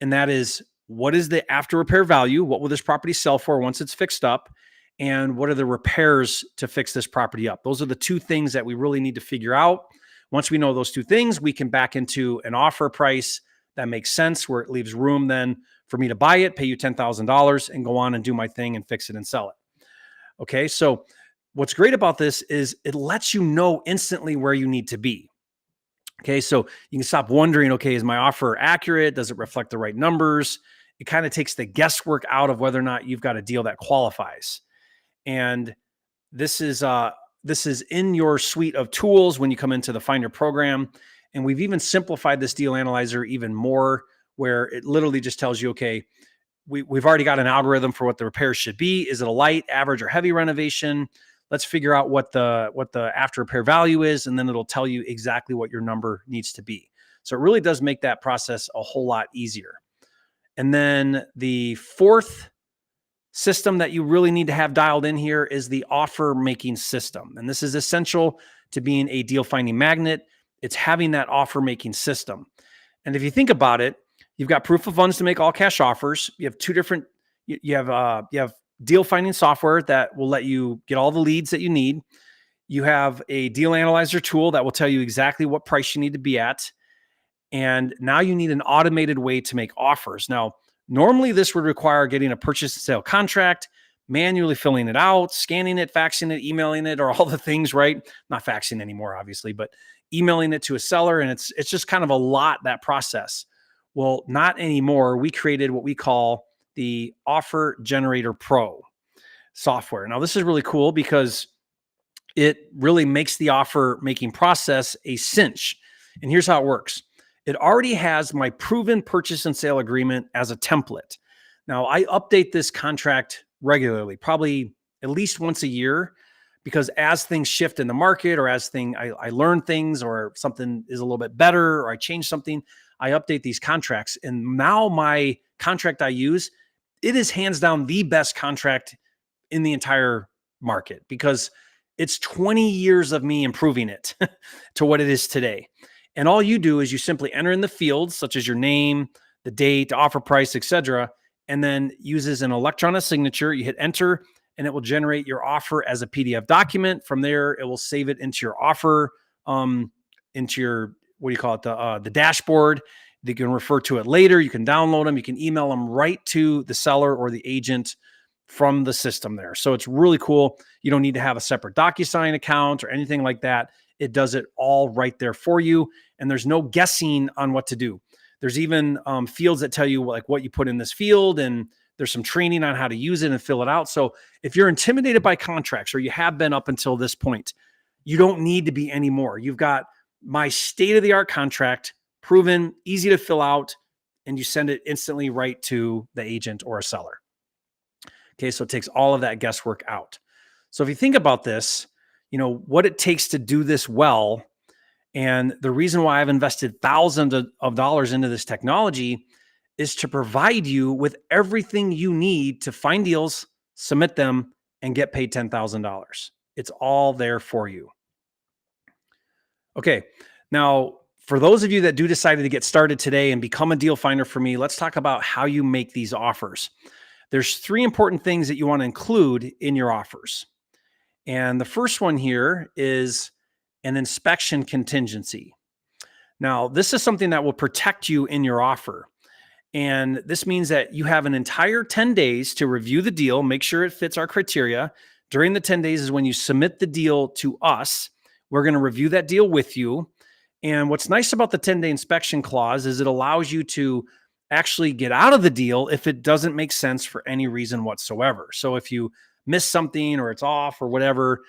And that is, what is the after repair value? What will this property sell for once it's fixed up? And what are the repairs to fix this property up? Those are the 2 things that we really need to figure out. Once we know those 2 things, we can back into an offer price that makes sense, where it leaves room then for me to buy it, pay you $10,000 and go on and do my thing and fix it and sell it. Okay. So what's great about this is it lets you know instantly where you need to be. Okay. So you can stop wondering, okay, is my offer accurate? Does it reflect the right numbers? It kind of takes the guesswork out of whether or not you've got a deal that qualifies. And this is in your suite of tools when you come into the Finder program. And we've even simplified this deal analyzer even more, where it literally just tells you, okay, we've already got an algorithm for what the repairs should be. Is it a light, average, or heavy renovation? Let's figure out what the after repair value is, and then it'll tell you exactly what your number needs to be. So it really does make that process a whole lot easier. And then the fourth system that you really need to have dialed in here is the offer making system. And this is essential to being a deal finding magnet. It's having that offer making system. And if you think about it, you've got proof of funds to make all cash offers. You have two different, you have deal finding software that will let you get all the leads that you need. You have a deal analyzer tool that will tell you exactly what price you need to be at. And now you need an automated way to make offers. Now, normally this would require getting a purchase and sale contract, manually filling it out, scanning it, faxing it, emailing it, or all the things, right? Not faxing anymore, obviously, but emailing it to a seller. And it's just kind of a lot, that process. Well, not anymore. We created what we call the Offer Generator Pro software. Now, this is really cool because it really makes the offer making process a cinch. And here's how it works. It already has my proven purchase and sale agreement as a template. Now, I update this contract regularly, probably at least once a year, because as things shift in the market, or as I learn things, or something is a little bit better, or I change something, I update these contracts. And now my contract I use, it is hands down the best contract in the entire market, because it's 20 years of me improving it to what it is today. And all you do is you simply enter in the fields, such as your name, the date, offer price, etc., and then uses an electronic signature. You hit enter, and it will generate your offer as a PDF document. From there, it will save it into your offer, into your, what do you call it, the dashboard. You can refer to it later. You can download them. You can email them right to the seller or the agent from the system there. So it's really cool. You don't need to have a separate DocuSign account or anything like that. It does it all right there for you. And there's no guessing on what to do. There's even fields that tell you like what you put in this field, and there's some training on how to use it and fill it out. So if you're intimidated by contracts, or you have been up until this point, you don't need to be anymore. You've got my state-of-the-art contract, proven, easy to fill out, and you send it instantly right to the agent or a seller. Okay, so it takes all of that guesswork out. So if you think about this, you know, what it takes to do this well, and the reason why I've invested thousands of dollars into this technology is to provide you with everything you need to find deals, submit them, and get paid $10,000. It's all there for you. Okay, now for those of you that do decide to get started today and become a deal finder for me, let's talk about how you make these offers. There's three important things that you want to include in your offers. And the first one here is an inspection contingency. Now, this is something that will protect you in your offer. And this means that you have an entire 10 days to review the deal, make sure it fits our criteria. During the 10 days is when you submit the deal to us. We're going to review that deal with you. And what's nice about the 10-day inspection clause is it allows you to actually get out of the deal if it doesn't make sense for any reason whatsoever. So if you miss something or it's off or whatever,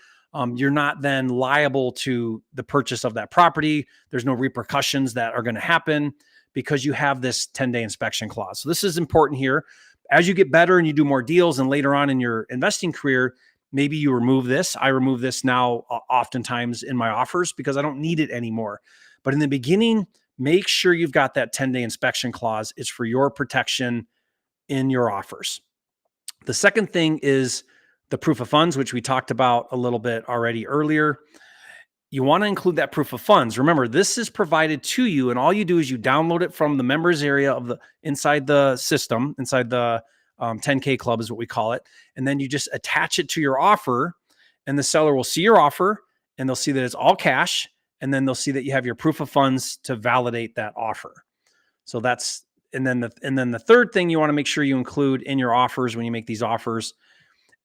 you're not then liable to the purchase of that property. There's no repercussions that are going to happen because you have this 10-day inspection clause. So this is important here. As you get better and you do more deals, and later on in your investing career, maybe you remove this. I remove this now oftentimes in my offers because I don't need it anymore. But in the beginning, make sure you've got that 10-day inspection clause. It's for your protection in your offers. The second thing is the proof of funds, which we talked about a little bit already earlier. You want to include that proof of funds. Remember, this is provided to you, and all you do is you download it from the members area of the inside the system, inside the 10K club is what we call it. And then you just attach it to your offer, and the seller will see your offer, and they'll see that it's all cash, and then they'll see that you have your proof of funds to validate that offer. So that's and then the third thing you want to make sure you include in your offers when you make these offers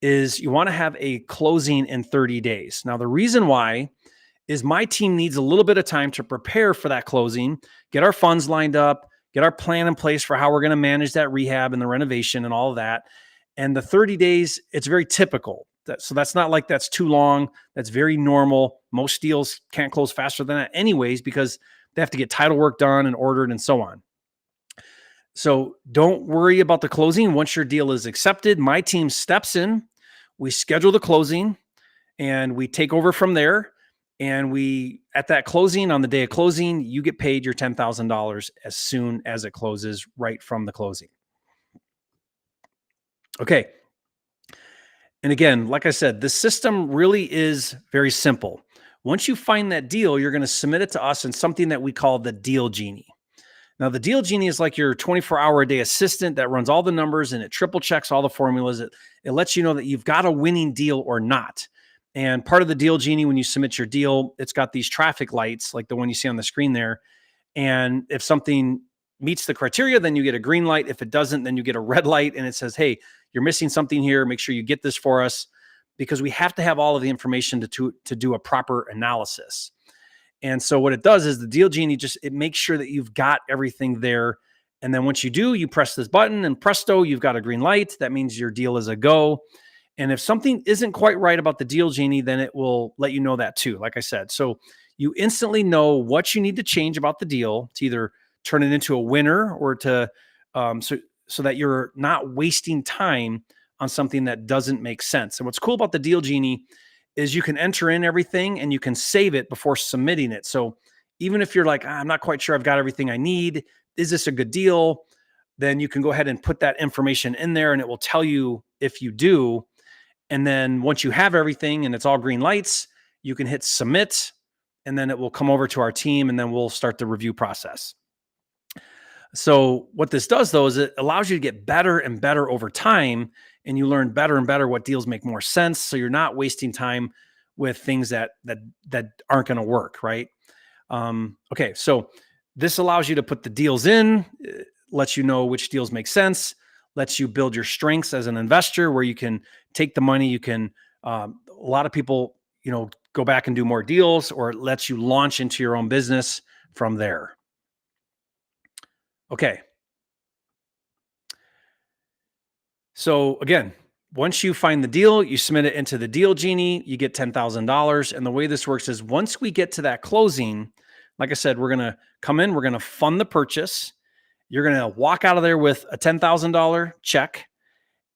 is you want to have a closing in 30 days. Now, the reason why is my team needs a little bit of time to prepare for that closing, get our funds lined up, get our plan in place for how we're going to manage that rehab and the renovation and all of that. And the 30 days, it's very typical. So that's not like that's too long. That's very normal. Most deals can't close faster than that anyways, because they have to get title work done and ordered and so on. So don't worry about the closing. Once your deal is accepted, my team steps in, we schedule the closing, and we take over from there. And at that closing, on the day of closing, you get paid your $10,000 as soon as it closes, right from the closing. Okay. And again, like I said, the system really is very simple. Once you find that deal, you're going to submit it to us in something that we call the Deal Genie. Now, the Deal Genie is like your 24-hour-a-day assistant that runs all the numbers and it triple checks all the formulas. It lets you know that you've got a winning deal or not. And part of the Deal Genie, when you submit your deal, it's got these traffic lights like the one you see on the screen there. And if something meets the criteria, then you get a green light. If it doesn't, then you get a red light. And it says, hey, you're missing something here. Make sure you get this for us, because we have to have all of the information to do a proper analysis. And so what it does is the Deal Genie it makes sure that you've got everything there. And then once you do, you press this button and presto, you've got a green light. That means your deal is a go. And if something isn't quite right about the Deal Genie, then it will let you know that too, like I said. So you instantly know what you need to change about the deal to either turn it into a winner or to so that you're not wasting time on something that doesn't make sense. And what's cool about the Deal Genie is you can enter in everything and you can save it before submitting it. So even if you're like, I'm not quite sure I've got everything I need, is this a good deal? Then you can go ahead and put that information in there and it will tell you if you do. And then once you have everything and it's all green lights, you can hit submit, and then it will come over to our team and then we'll start the review process. So what this does though, is it allows you to get better and better over time, and you learn better and better what deals make more sense. So you're not wasting time with things that aren't going to work. Right. Okay. So this allows you to put the deals in, lets you know which deals make sense, lets you build your strengths as an investor, where you can take the money. You can, a lot of people, go back and do more deals, or it lets you launch into your own business from there. Okay. So again, once you find the deal, you submit it into the Deal Genie, you get $10,000. And the way this works is once we get to that closing, like I said, we're going to come in, we're going to fund the purchase. You're going to walk out of there with a $10,000 check,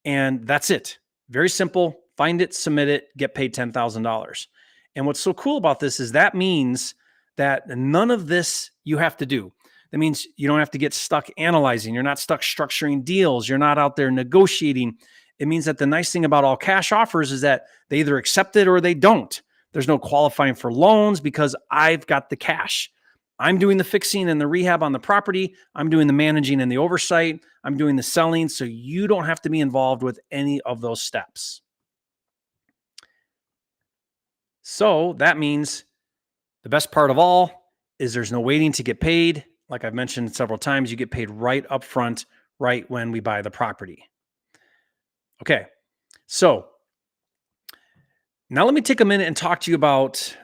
and that's it. Very simple. Find it, submit it, get paid $10,000. And what's so cool about this is that means that none of this you have to do. That means you don't have to get stuck analyzing. You're not stuck structuring deals. You're not out there negotiating. It means that the nice thing about all cash offers is that they either accept it or they don't. There's no qualifying for loans because I've got the cash. I'm doing the fixing and the rehab on the property. I'm doing the managing and the oversight. I'm doing the selling. So you don't have to be involved with any of those steps. So that means the best part of all is there's no waiting to get paid. Like I've mentioned several times, you get paid right up front, right when we buy the property. Okay. So now let me take a minute and talk to you about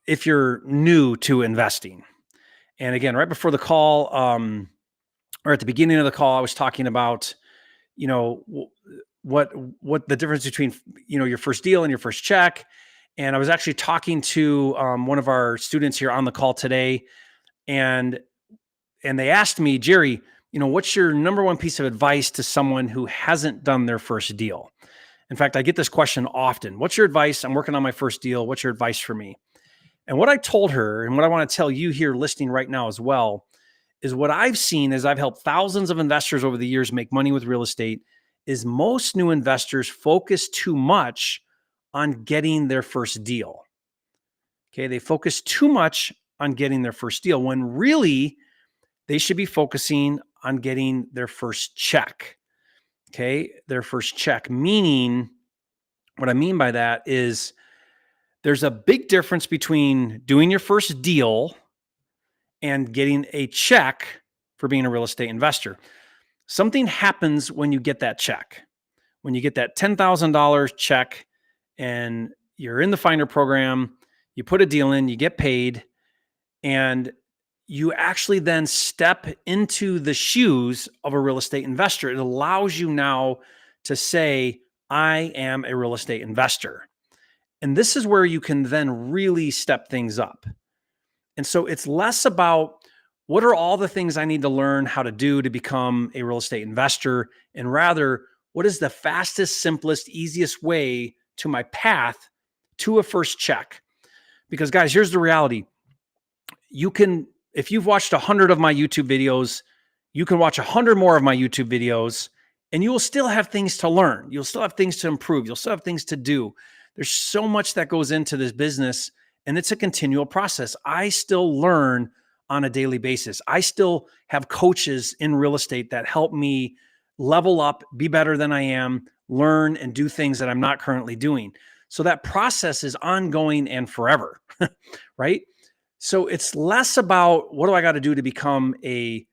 if you're new to investing. And again, right before the call, or at the beginning of the call, I was talking about, what the difference between, your first deal and your first check. And I was actually talking to one of our students here on the call today, and they asked me, Jerry, what's your number one piece of advice to someone who hasn't done their first deal? In fact, I get this question often. What's your advice? I'm working on my first deal. What's your advice for me? And what I told her, and what I want to tell you here listening right now as well, is what I've seen as I've helped thousands of investors over the years make money with real estate, is most new investors focus too much on getting their first deal. Okay. They focus too much on getting their first deal when really they should be focusing on getting their first check. Okay. Their first check, meaning what I mean by that is there's a big difference between doing your first deal and getting a check for being a real estate investor. Something happens when you get that check. When you get that $10,000 check and you're in the Finder program, you put a deal in, you get paid, and you actually then step into the shoes of a real estate investor. It allows you now to say, I am a real estate investor. And this is where you can then really step things up. And so it's less about what are all the things I need to learn how to do to become a real estate investor, and rather, what is the fastest, simplest, easiest way to my path to a first check? Because guys, here's the reality. You can, if you've watched 100 of my YouTube videos, you can watch 100 more of my YouTube videos, and you will still have things to learn. You'll still have things to improve. You'll still have things to do. There's so much that goes into this business, and it's a continual process. I still learn on a daily basis. I still have coaches in real estate that help me level up, be better than I am, learn and do things that I'm not currently doing. So that process is ongoing and forever, right? So it's less about what do I got to do to become a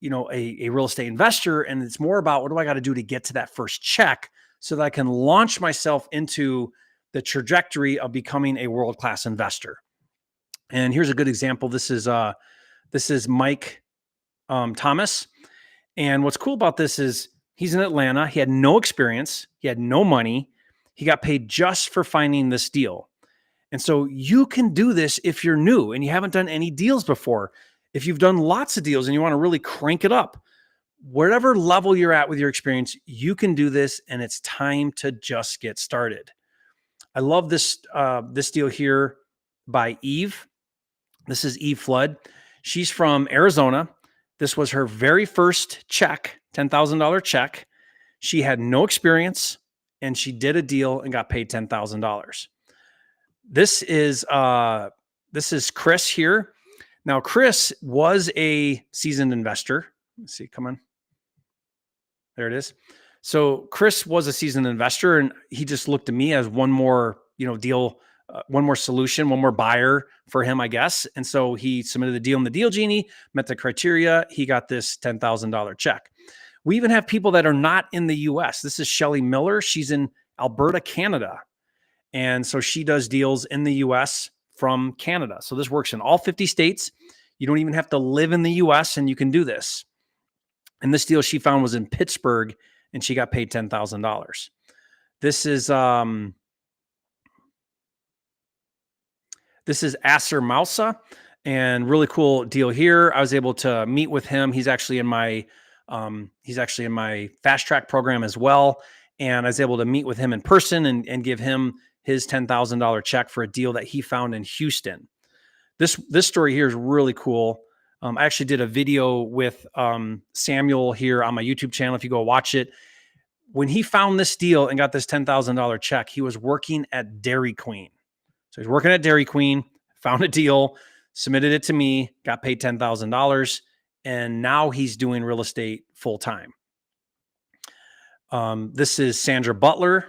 real estate investor, and it's more about what do I got to do to get to that first check so that I can launch myself into the trajectory of becoming a world-class investor. And here's a good example. This is Mike Thomas. And what's cool about this is he's in Atlanta. He had no experience. He had no money. He got paid just for finding this deal. And so you can do this if you're new and you haven't done any deals before. If you've done lots of deals and you want to really crank it up, whatever level you're at with your experience, you can do this, and it's time to just get started. I love this deal here by Eve. This is Eve Flood. She's from Arizona. This was her very first check, $10,000 check. She had no experience, and she did a deal and got paid $10,000. This is Chris here. Now, Chris was a seasoned investor. Let's see, come on. There it is. So Chris was a seasoned investor, and he just looked at me as one more, deal, one more solution, one more buyer for him, I guess. And so he submitted the deal in the Deal Genie, met the criteria. He got this $10,000 check. We even have people that are not in the US. This is Shelly Miller. She's in Alberta, Canada. And so she does deals in the US from Canada. So this works in all 50 states. You don't even have to live in the US, and you can do this. And this deal she found was in Pittsburgh, and she got paid $10,000. This is Aser Mausa, and really cool deal here. I was able to meet with him. He's actually in my fast track program as well. And I was able to meet with him in person and give him his $10,000 check for a deal that he found in Houston. This story here is really cool. I actually did a video with Samuel here on my YouTube channel. If you go watch it, when he found this deal and got this $10,000 check, he was working at Dairy Queen. So he's working at Dairy Queen, found a deal, submitted it to me, got paid $10,000, and now he's doing real estate full time. This is Sandra Butler,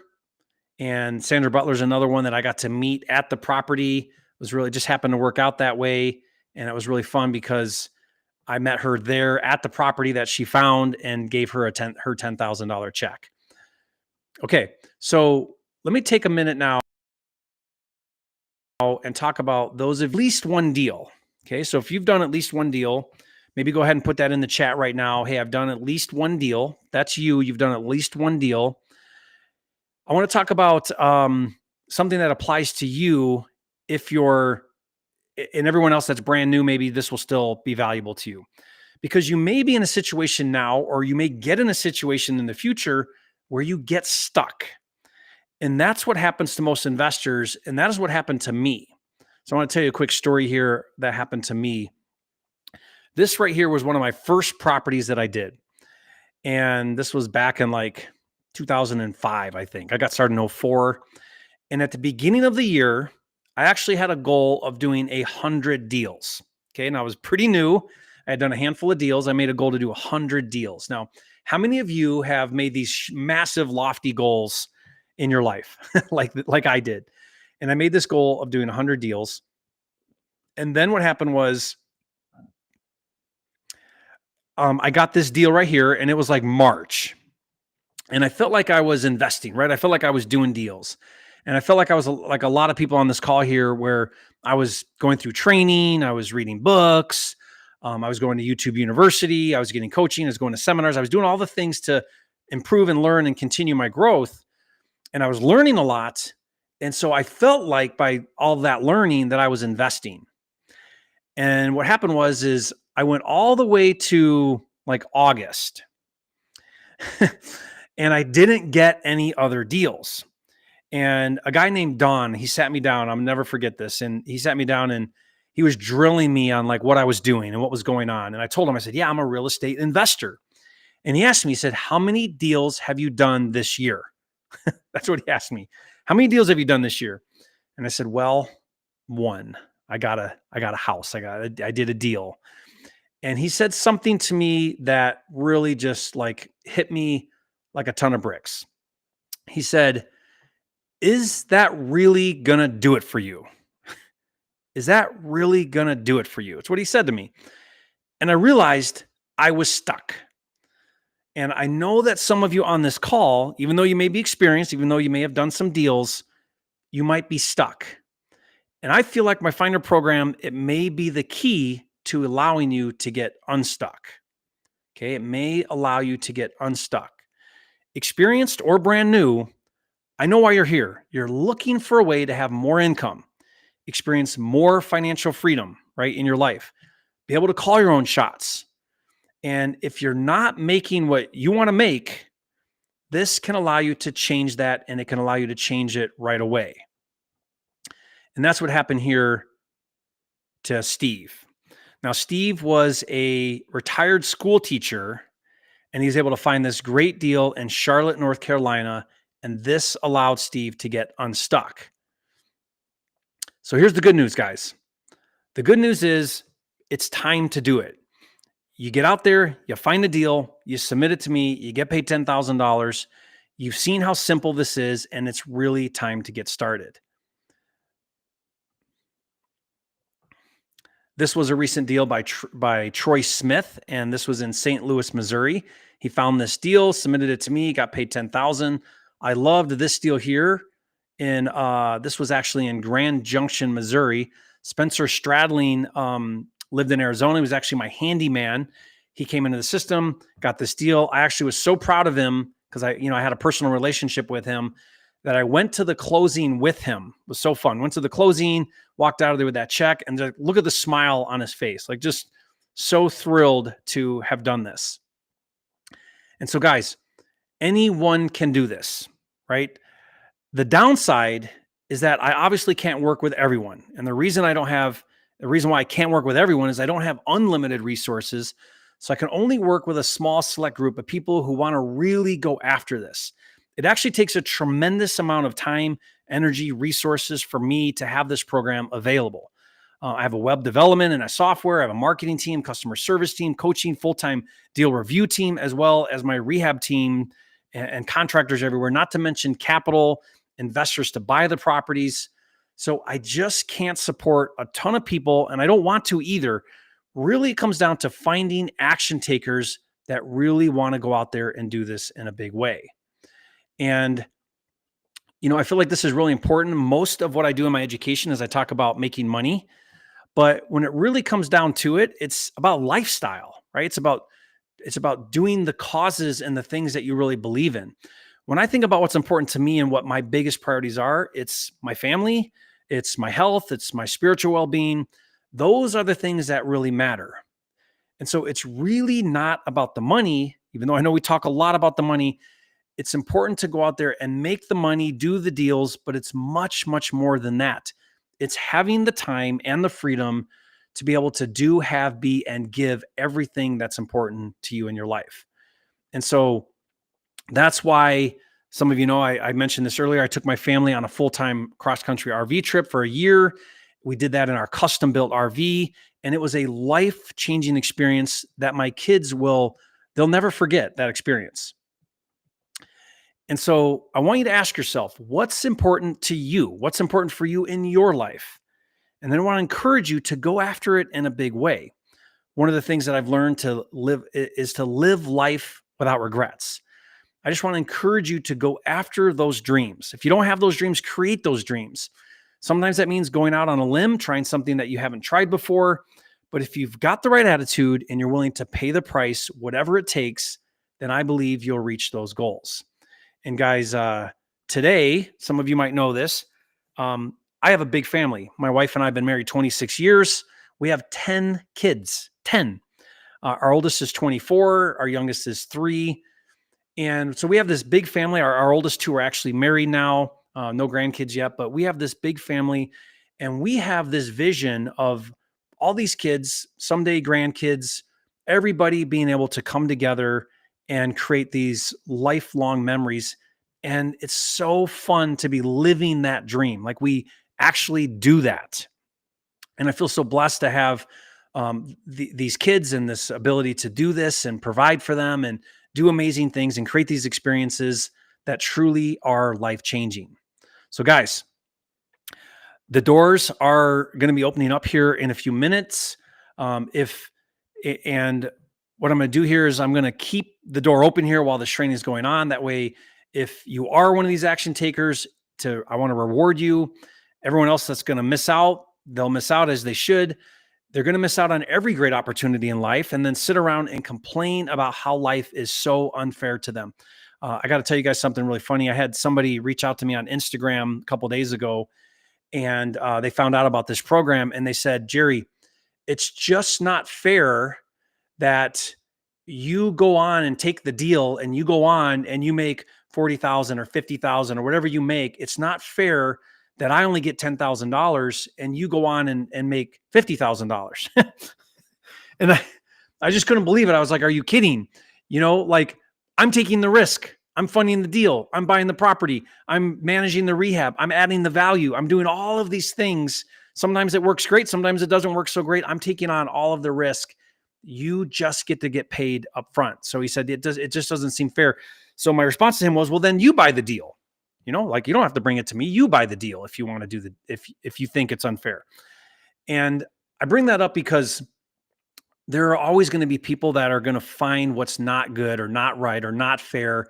and Sandra Butler is another one that I got to meet at the property. It was really just happened to work out that way, and it was really fun because I met her there at the property that she found and gave her her $10,000 check. Okay, so let me take a minute now and talk about those of at least one deal. Okay, so if you've done at least one deal, maybe go ahead and put that in the chat right now. Hey, I've done at least one deal. That's you. You've done at least one deal. I want to talk about something that applies to you if you're, and everyone else that's brand new, maybe this will still be valuable to you. Because you may be in a situation now, or you may get in a situation in the future where you get stuck. And that's what happens to most investors. And that is what happened to me. So I want to tell you a quick story here that happened to me. This right here was one of my first properties that I did. And this was back in like 2005, I think. I got started in 2004. And at the beginning of the year, I actually had a goal of doing 100 deals. Okay. And I was pretty new. I had done a handful of deals. I made a goal to do 100 deals. Now, how many of you have made these massive, lofty goals in your life like I did? And I made this goal of doing 100 deals. And then what happened was I got this deal right here, and it was like March. And I felt like I was investing, right? I felt like I was doing deals. And I felt like I was like a lot of people on this call here, where I was going through training, I was reading books, I was going to YouTube University, I was getting coaching, I was going to seminars, I was doing all the things to improve and learn and continue my growth. And I was learning a lot. And so I felt like by all that learning that I was investing. And what happened is I went all the way to like August and I didn't get any other deals. And a guy named Don, he sat me down. I'll never forget this. And he sat me down and he was drilling me on like what I was doing and what was going on. And I told him, I said, yeah, I'm a real estate investor. And he asked me, he said, how many deals have you done this year? That's what he asked me. How many deals have you done this year? And I said, well, one. I got a house. I did a deal. And he said something to me that really just like hit me like a ton of bricks. He said, is that really gonna do it for you? Is that really gonna do it for you? It's what he said to me. And I realized I was stuck. And I know that some of you on this call, even though you may be experienced, even though you may have done some deals, you might be stuck. And I feel like my Finder program, it may be the key to allowing you to get unstuck. Okay, it may allow you to get unstuck. Experienced or brand new, I know why you're here. You're looking for a way to have more income, experience more financial freedom, right, in your life, be able to call your own shots. And if you're not making what you want to make, this can allow you to change that, and it can allow you to change it right away. And that's what happened here to Steve. Now, Steve was a retired school teacher, and he's able to find this great deal in Charlotte, North Carolina, and this allowed Steve to get unstuck. So here's the good news, guys. The good news is it's time to do it. You get out there, you find a deal, you submit it to me, you get paid $10,000. You've seen how simple this is, and it's really time to get started. This was a recent deal by Troy Smith, and this was in St. Louis, Missouri. He found this deal, submitted it to me, got paid $10,000. I loved this deal here. This was actually in Grand Junction, Missouri. Spencer Stradling lived in Arizona. He was actually my handyman. He came into the system, got this deal. I actually was so proud of him because I had a personal relationship with him that I went to the closing with him. It was so fun. Went to the closing, walked out of there with that check, and look at the smile on his face. Like, just so thrilled to have done this. And so, guys, anyone can do this, right? The downside is that I obviously can't work with everyone. And the reason why I can't work with everyone is I don't have unlimited resources. So I can only work with a small select group of people who want to really go after this. It actually takes a tremendous amount of time, energy, resources for me to have this program available. I have a web development and a software. I have a marketing team, customer service team, coaching, full-time deal review team, as well as my rehab team and contractors everywhere, not to mention capital, investors to buy the properties. So I just can't support a ton of people, and I don't want to either. Really, it comes down to finding action takers that really want to go out there and do this in a big way. And, I feel like this is really important. Most of what I do in my education is I talk about making money, but when it really comes down to it, it's about lifestyle, right? It's about doing the causes and the things that you really believe in. When I think about what's important to me and what my biggest priorities are, it's my family, it's my health, it's my spiritual well-being. Those are the things that really matter. And so it's really not about the money, even though I know we talk a lot about the money. It's important to go out there and make the money, do the deals, but it's much, much more than that. It's having the time and the freedom to be able to do, have, be, and give everything that's important to you in your life. And so that's why some of you know, I mentioned this earlier. I took my family on a full-time cross-country RV trip for a year. We did that in our custom-built RV, and it was a life-changing experience that my kids they'll never forget that experience. And so I want you to ask yourself, what's important to you? What's important for you in your life? And then I want to encourage you to go after it in a big way. one of the things that I've learned to live is to live life without regrets. I just want to encourage you to go after those dreams. If you don't have those dreams, create those dreams. Sometimes that means going out on a limb, trying something that you haven't tried before. But if you've got the right attitude and you're willing to pay the price, whatever it takes, then I believe you'll reach those goals. And guys, today, some of you might know this. I have a big family. My wife and I have been married 26 years. We have 10 kids, 10. Our oldest is 24. Our youngest is 3. And so we have this big family. Our oldest 2 are actually married now. No grandkids yet, but we have this big family. And we have this vision of all these kids, someday grandkids, everybody being able to come together and create these lifelong memories. And it's so fun to be living that dream. Like we actually do that. And I feel so blessed to have these kids and this ability to do this and provide for them and do amazing things and create these experiences that truly are life-changing. So guys, the doors are going to be opening up here in a few minutes. And what I'm going to do here is I'm going to keep the door open here while this training is going on. That way, if you are one of these action takers, I want to reward you. Everyone else that's going to miss out, they'll miss out as they should. They're going to miss out on every great opportunity in life and then sit around and complain about how life is so unfair to them. I got to tell you guys something really funny. I had somebody reach out to me on Instagram a couple of days ago, and they found out about this program, and they said, Jerry, it's just not fair that you go on and take the deal and you go on and you make 40,000 or 50,000 or whatever you make. It's not fair that I only get $10,000 and you go on and make $50,000. And I just couldn't believe it. I was like, are you kidding? Like I'm taking the risk. I'm funding the deal. I'm buying the property. I'm managing the rehab. I'm adding the value. I'm doing all of these things. Sometimes it works great. Sometimes it doesn't work so great. I'm taking on all of the risk. You just get to get paid up front. So he said, it just doesn't seem fair. So my response to him was, well, then you buy the deal. Like you don't have to bring it to me. You buy the deal if you want to do if you think it's unfair. And I bring that up because there are always going to be people that are going to find what's not good or not right or not fair.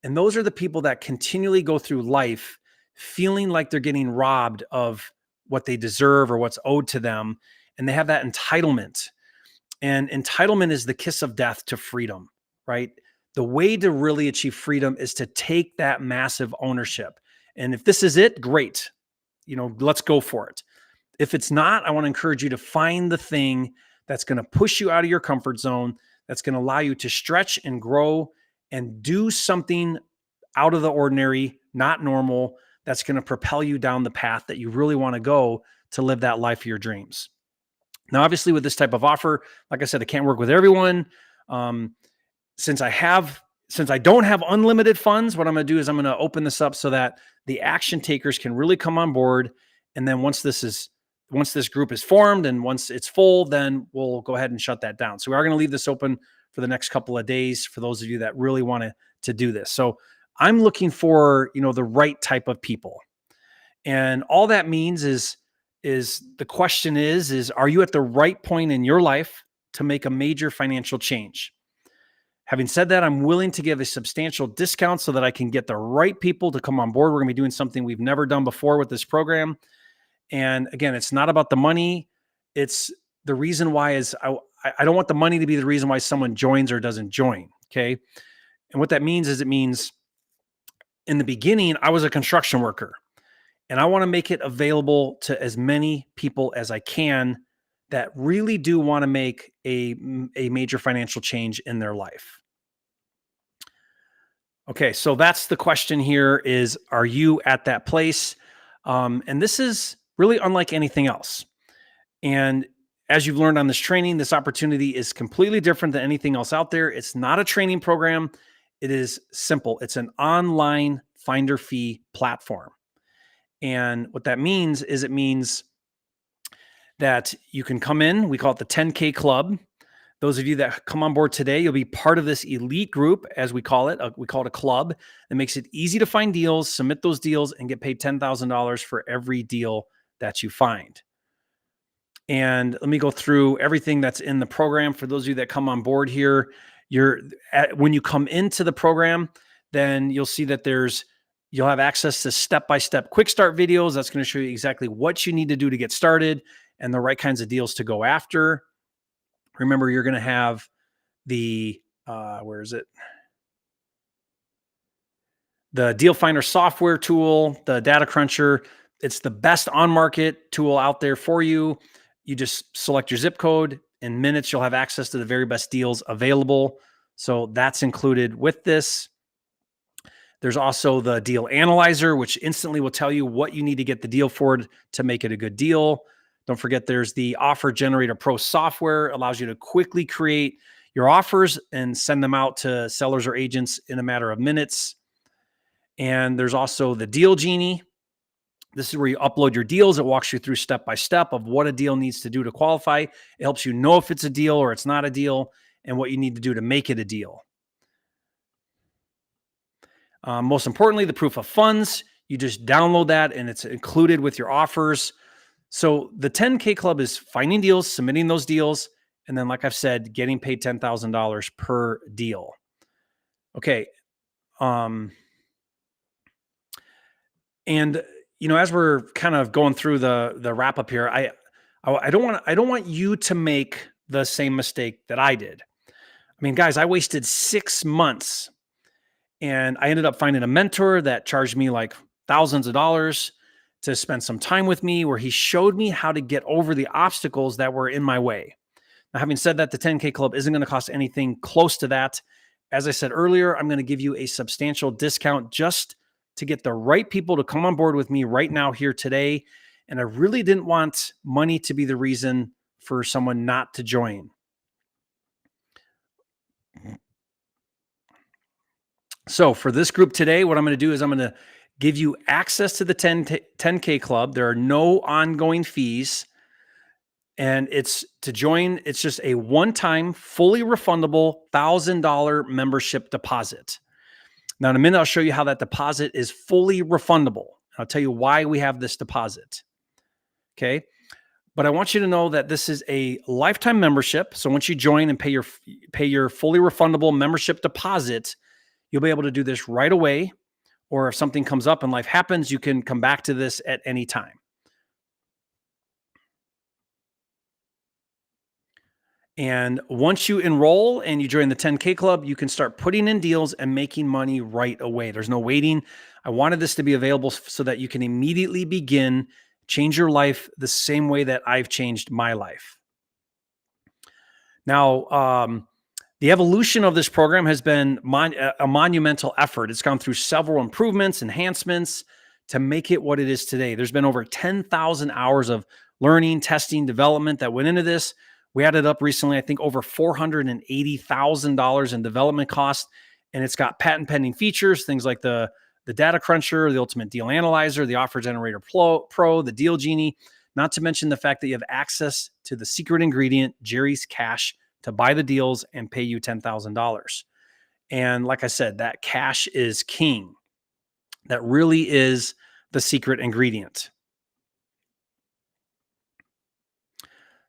And those are the people that continually go through life feeling like they're getting robbed of what they deserve or what's owed to them. And they have that entitlement. And entitlement is the kiss of death to freedom, right? The way to really achieve freedom is to take that massive ownership. And if this is it, great. Let's go for it. If it's not, I want to encourage you to find the thing that's going to push you out of your comfort zone, that's going to allow you to stretch and grow and do something out of the ordinary, not normal, that's going to propel you down the path that you really want to go to live that life of your dreams. Now, obviously, with this type of offer, like I said, I can't work with everyone. Since I don't have unlimited funds, what I'm going to do is I'm going to open this up so that the action takers can really come on board. And then once this group is formed and once it's full, then we'll go ahead and shut that down. So we are going to leave this open for the next couple of days for those of you that really want to do this. So I'm looking for, the right type of people. And all that means is the question is, are you at the right point in your life to make a major financial change? Having said that, I'm willing to give a substantial discount so that I can get the right people to come on board. We're going to be doing something we've never done before with this program. And again, it's not about the money. It's the reason why is I don't want the money to be the reason why someone joins or doesn't join. Okay. And what that means is it means in the beginning, I was a construction worker and I want to make it available to as many people as I can that really do want to make a major financial change in their life. Okay, so that's the question here is, are you at that place? And this is really unlike anything else. And as you've learned on this training, this opportunity is completely different than anything else out there. It's not a training program. It is simple. It's an online finder fee platform. And what that means is it means that you can come in. We call it the 10K Club. Those of you that come on board today, you'll be part of this elite group, as we call it. We call it a club that makes it easy to find deals, submit those deals, and get paid $10,000 for every deal that you find. And let me go through everything that's in the program for those of you that come on board here. When you come into the program, then you'll see that you'll have access to step-by-step quick start videos. That's going to show you exactly what you need to do to get started and the right kinds of deals to go after. Remember, you're going to have the where is it? The Deal Finder software tool, the Data Cruncher. It's the best on market tool out there for you. You just select your zip code. In minutes, you'll have access to the very best deals available. So that's included with this. There's also the Deal Analyzer, which instantly will tell you what you need to get the deal for to make it a good deal. Don't forget, there's the Offer Generator Pro software. It allows you to quickly create your offers and send them out to sellers or agents in a matter of minutes. And there's also the Deal Genie. This is where you upload your deals. It walks you through step by step of what a deal needs to do to qualify. It helps you know if it's a deal or it's not a deal and what you need to do to make it a deal. Most importantly, the proof of funds. You just download that and it's included with your offers. So the 10K Club is finding deals, submitting those deals, and then, like I've said, getting paid $10,000 per deal. Okay. And as we're kind of going through the wrap up here, I don't want you to make the same mistake that I did. I mean, guys, I wasted 6 months and I ended up finding a mentor that charged me like thousands of dollars to spend some time with me, where he showed me how to get over the obstacles that were in my way. Now, having said that, the 10K Club isn't going to cost anything close to that. As I said earlier, I'm going to give you a substantial discount just to get the right people to come on board with me right now here today. And I really didn't want money to be the reason for someone not to join. So for this group today, what I'm going to do is I'm going to give you access to the 10K Club. There are no ongoing fees. And it's to join, it's just a one-time, fully refundable $1,000 membership deposit. Now, in a minute, I'll show you how that deposit is fully refundable. I'll tell you why we have this deposit. Okay. But I want you to know that this is a lifetime membership. So once you join and pay your fully refundable membership deposit, you'll be able to do this right away. Or if something comes up and life happens, you can come back to this at any time. And once you enroll and you join the 10K Club, you can start putting in deals and making money right away. There's no waiting. I wanted this to be available so that you can immediately begin, change your life the same way that I've changed my life. Now, the evolution of this program has been a monumental effort. It's gone through several improvements, enhancements to make it what it is today. There's been over 10,000 hours of learning, testing, development that went into this. We added up recently, I think over $480,000 in development costs, and it's got patent pending features, things like the Data Cruncher, the Ultimate Deal Analyzer, the Offer Generator Pro, the Deal Genie, not to mention the fact that you have access to the secret ingredient, Jerry's Cash, to buy the deals and pay you $10,000. And like I said, that cash is king. That really is the secret ingredient.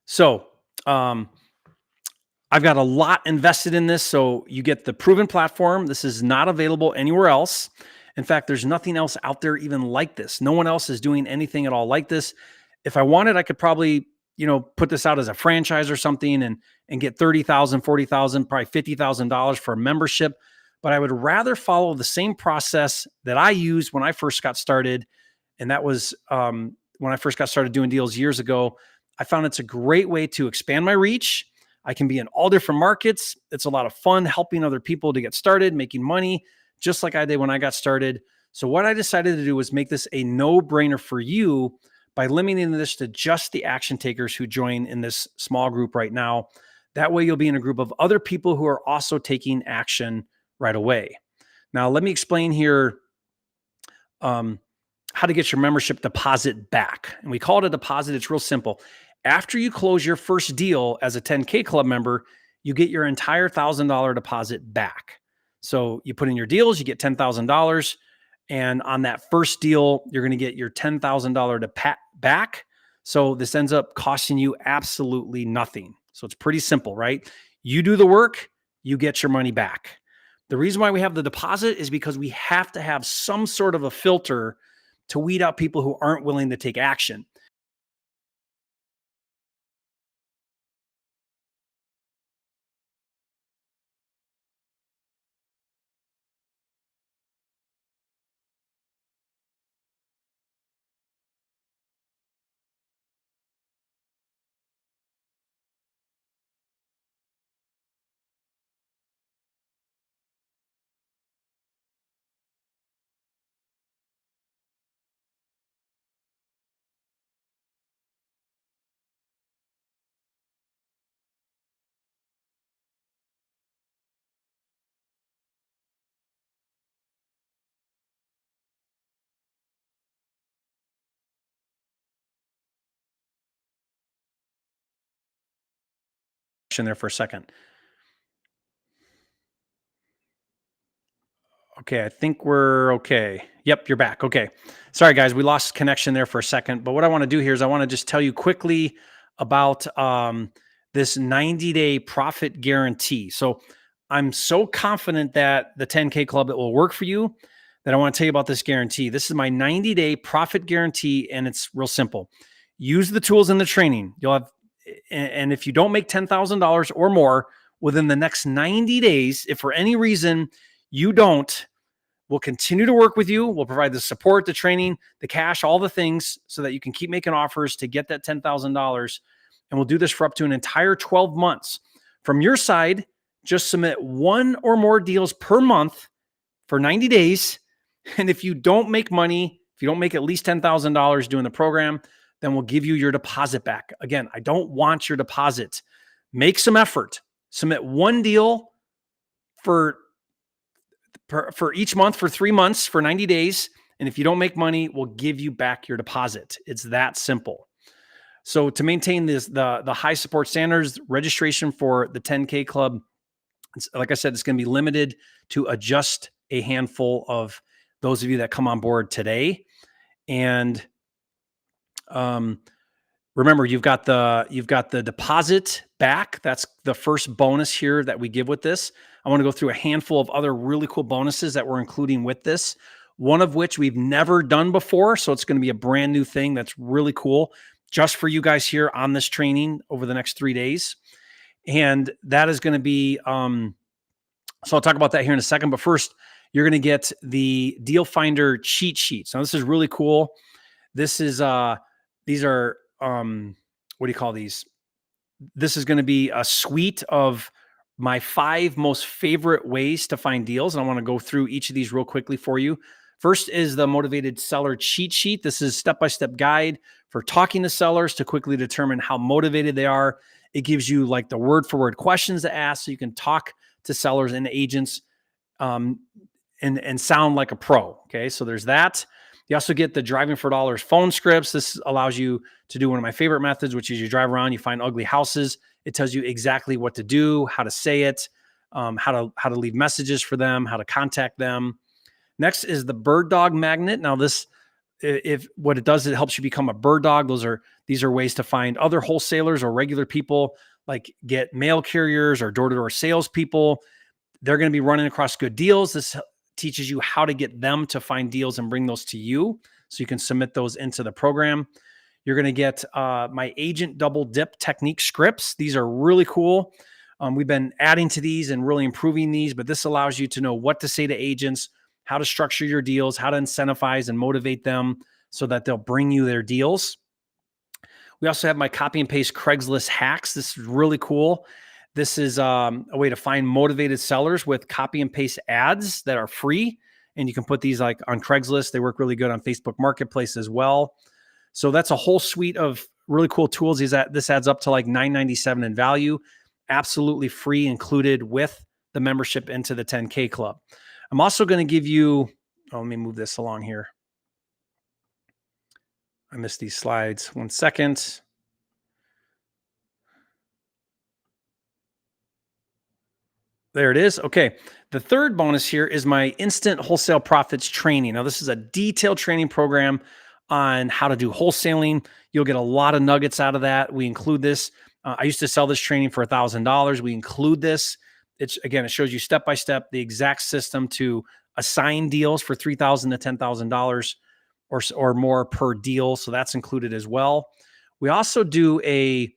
So, I've got a lot invested in this. So you get the proven platform. This is not available anywhere else. In fact, there's nothing else out there even like this. No one else is doing anything at all like this. If I wanted, I could probably, put this out as a franchise or something and get $30,000, $40,000, probably $50,000 for a membership. But I would rather follow the same process that I used when I first got started. And that was when I first got started doing deals years ago. I found it's a great way to expand my reach. I can be in all different markets. It's a lot of fun helping other people to get started, making money, just like I did when I got started. So what I decided to do was make this a no-brainer for you by limiting this to just the action takers who join in this small group right now. That way you'll be in a group of other people who are also taking action right away. Now, let me explain here how to get your membership deposit back. And we call it a deposit. It's real simple. After you close your first deal as a 10K Club member, you get your entire $1,000 deposit back. So you put in your deals, you get $10,000. And on that first deal, you're going to get your $10,000 back. So this ends up costing you absolutely nothing. So it's pretty simple, right? You do the work, you get your money back. The reason why we have the deposit is because we have to have some sort of a filter to weed out people who aren't willing to take action. In there for a second. Okay, I think we're okay. Yep, you're back. Okay. Sorry, guys, we lost connection there for a second. But what I want to do here is I want to just tell you quickly about this 90-day profit guarantee. So I'm so confident that the 10K Club it will work for you that I want to tell you about this guarantee. This is my 90-day profit guarantee, and it's real simple. Use the tools in the training. You'll have, and if you don't make $10,000 or more within the next 90 days, if for any reason you don't, we'll continue to work with you. We'll provide the support, the training, the cash, all the things so that you can keep making offers to get that $10,000. And we'll do this for up to an entire 12 months. From your side, just submit one or more deals per month for 90 days. And if you don't make money, if you don't make at least $10,000 doing the program, then we'll give you your deposit back. Again, I don't want your deposit. Make some effort. Submit one deal for each month for 3 months for 90 days. And if you don't make money, we'll give you back your deposit. It's that simple. So to maintain the high support standards, registration for the 10K Club, like I said, it's going to be limited to just a handful of those of you that come on board today. And remember, you've got the deposit back. That's the first bonus here that we give with this. I want to go through a handful of other really cool bonuses that we're including with this, one of which we've never done before. So it's going to be a brand new thing that's really cool just for you guys here on this training over the next 3 days. And that is going to be, so I'll talk about that here in a second. But first, you're going to get the Deal Finder cheat sheets. Now, this is really cool. This is, these are, what do you call these? This is going to be a suite of my 5 most favorite ways to find deals. And I want to go through each of these real quickly for you. First is the Motivated Seller Cheat Sheet. This is step-by-step guide for talking to sellers to quickly determine how motivated they are. It gives you like the word-for-word questions to ask so you can talk to sellers and agents and sound like a pro. Okay, so there's that. You also get the Driving for Dollars phone scripts. This allows you to do one of my favorite methods, which is you drive around, you find ugly houses. It tells you exactly what to do, how to say it, how to leave messages for them, how to contact them. Next is the Bird Dog Magnet. Now this, if what it does, it helps you become a bird dog. These are ways to find other wholesalers or regular people, like get mail carriers or door-to-door salespeople. They're going to be running across good deals. This teaches you how to get them to find deals and bring those to you so you can submit those into the program. You're going to get my agent double dip technique scripts. These are really cool. We've been adding to these and really improving these, but this allows you to know what to say to agents, how to structure your deals, how to incentivize and motivate them so that they'll bring you their deals. We also have my copy and paste Craigslist hacks. This is really cool. This is a way to find motivated sellers with copy and paste ads that are free. And you can put these like on Craigslist. They work really good on Facebook Marketplace as well. So that's a whole suite of really cool tools. This adds up to like $9.97 in value, absolutely free, included with the membership into the 10K Club. I'm also going to give you, let me move this along here. I missed these slides. 1 second. There it is. Okay. The third bonus here is my instant wholesale profits training. Now, this is a detailed training program on how to do wholesaling. You'll get a lot of nuggets out of that. We include this. I used to sell this training for $1,000. We include this. It shows you step by step the exact system to assign deals for $3,000 to $10,000 or more per deal. So that's included as well. We also do a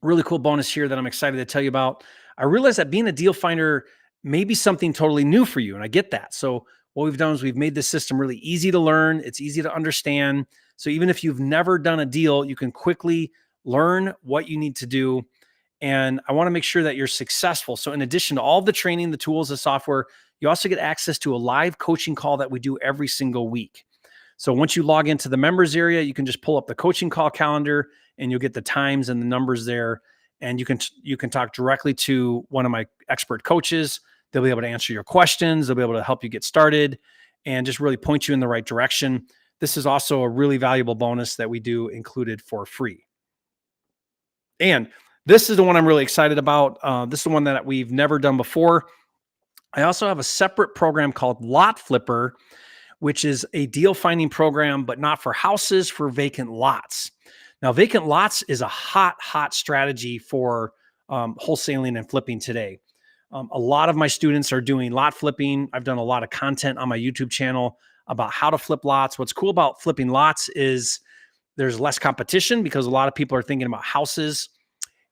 really cool bonus here that I'm excited to tell you about. I realize that being a deal finder may be something totally new for you, and I get that. So what we've done is we've made this system really easy to learn. It's easy to understand. So even if you've never done a deal, you can quickly learn what you need to do. And I want to make sure that you're successful. So in addition to all the training, the tools, the software, you also get access to a live coaching call that we do every single week. So once you log into the members area, you can just pull up the coaching call calendar and you'll get the times and the numbers there. And you can talk directly to one of my expert coaches. They'll be able to answer your questions. They'll be able to help you get started and just really point you in the right direction. This is also a really valuable bonus that we do included for free. And this is the one I'm really excited about. This is the one that we've never done before. I also have a separate program called Lot Flipper, which is a deal finding program, but not for houses, for vacant lots. Now, vacant lots is a hot strategy for wholesaling and flipping today. A lot of my students are doing lot flipping. I've done a lot of content on my YouTube channel about how to flip lots. What's cool about flipping lots is there's less competition because a lot of people are thinking about houses,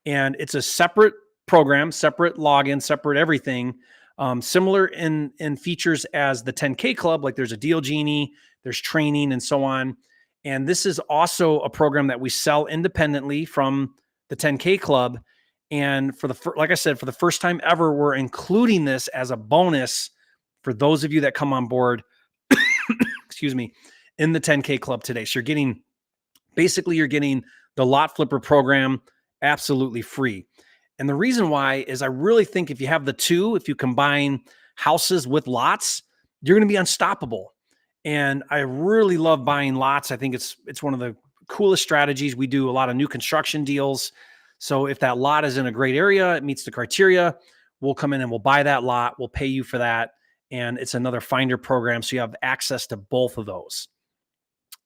and it's a separate program, separate login, separate everything. Similar in features as the 10K Club, like there's a deal genie, there's training and so on. And this is also a program that we sell independently from the 10K Club. And like I said, for the first time ever, we're including this as a bonus for those of you that come on board, excuse me, in the 10K Club today. So you're getting the Lot Flipper program absolutely free. And the reason why is I really think if you have the two, if you combine houses with lots, you're going to be unstoppable. And I really love buying lots. I think it's one of the coolest strategies. We do a lot of new construction deals. So if that lot is in a great area, it meets the criteria, we'll come in and we'll buy that lot. We'll pay you for that. And it's another finder program. So you have access to both of those.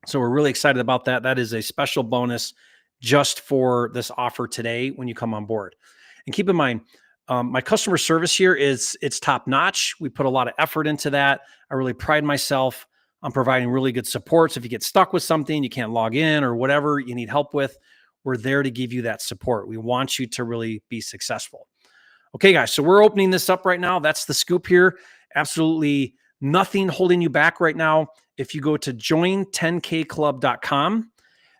So we're really excited about that. That is a special bonus just for this offer today when you come on board. And keep in mind, my customer service here it's top notch. We put a lot of effort into that. I really pride myself on providing really good support. So if you get stuck with something, you can't log in or whatever you need help with, we're there to give you that support. We want you to really be successful. Okay, guys, so we're opening this up right now. That's the scoop here. Absolutely nothing holding you back right now. If you go to join10kclub.com,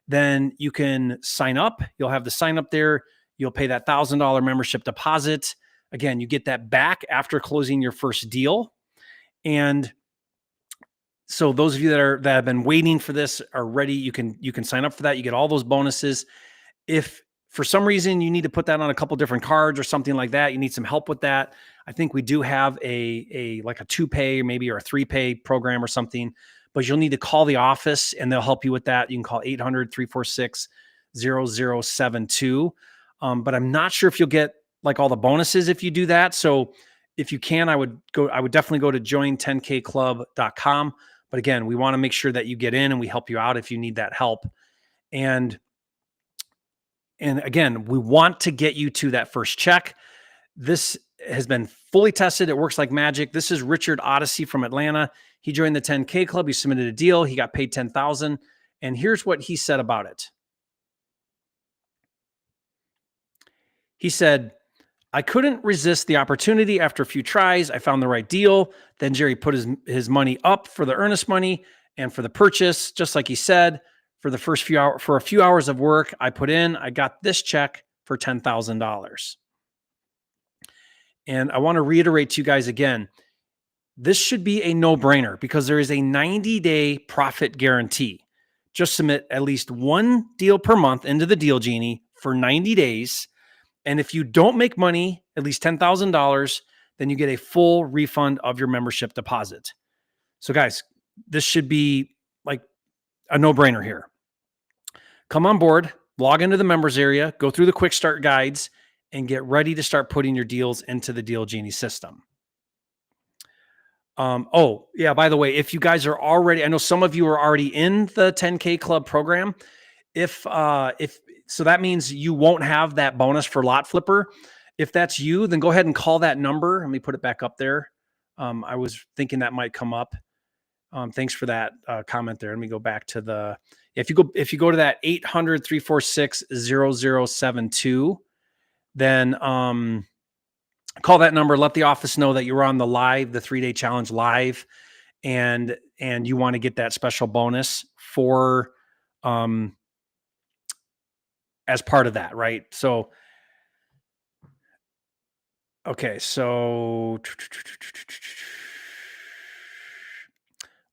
then you can sign up. You'll have the sign up there. You'll pay that $1,000 membership deposit. Again, you get that back after closing your first deal. And so those of you that have been waiting for this are ready. You can sign up for that. You get all those bonuses. If for some reason you need to put that on a couple different cards or something like that, you need some help with that, I think we do have a 2-pay maybe or a 3-pay program or something, but you'll need to call the office and they'll help you with that. You can call 800-346-0072. But I'm not sure if you'll get like all the bonuses if you do that. So if you can, I would definitely go to join10kclub.com. But again, we want to make sure that you get in and we help you out if you need that help. And again, we want to get you to that first check. This has been fully tested. It works like magic. This is Richard Odyssey from Atlanta. He joined the 10K Club. He submitted a deal. He got paid $10,000. And here's what he said about it. He said, I couldn't resist the opportunity. After a few tries, I found the right deal. Then Jerry put his money up for the earnest money and for the purchase. Just like he said, for a few hours of work I put in, I got this check for $10,000. And I want to reiterate to you guys again, this should be a no-brainer because there is a 90-day profit guarantee. Just submit at least one deal per month into the Deal Genie for 90 days. And if you don't make money, at least $10,000, then you get a full refund of your membership deposit. So guys, this should be like a no-brainer here. Come on board, log into the members area, go through the quick start guides, and get ready to start putting your deals into the Deal Genie system. Oh, yeah, by the way, if you guys are already, I know some of you are already in the 10K club program. If so, that means you won't have that bonus for lot flipper. If that's you, then go ahead and call that number. Let me put it back up there. I was thinking that might come up. Thanks for that comment there. Let me go back to the, if you go to that 800-346-0072, then call that number, let the office know that you're on the 3-day challenge live, and you want to get that special bonus for as part of that, right? So okay, so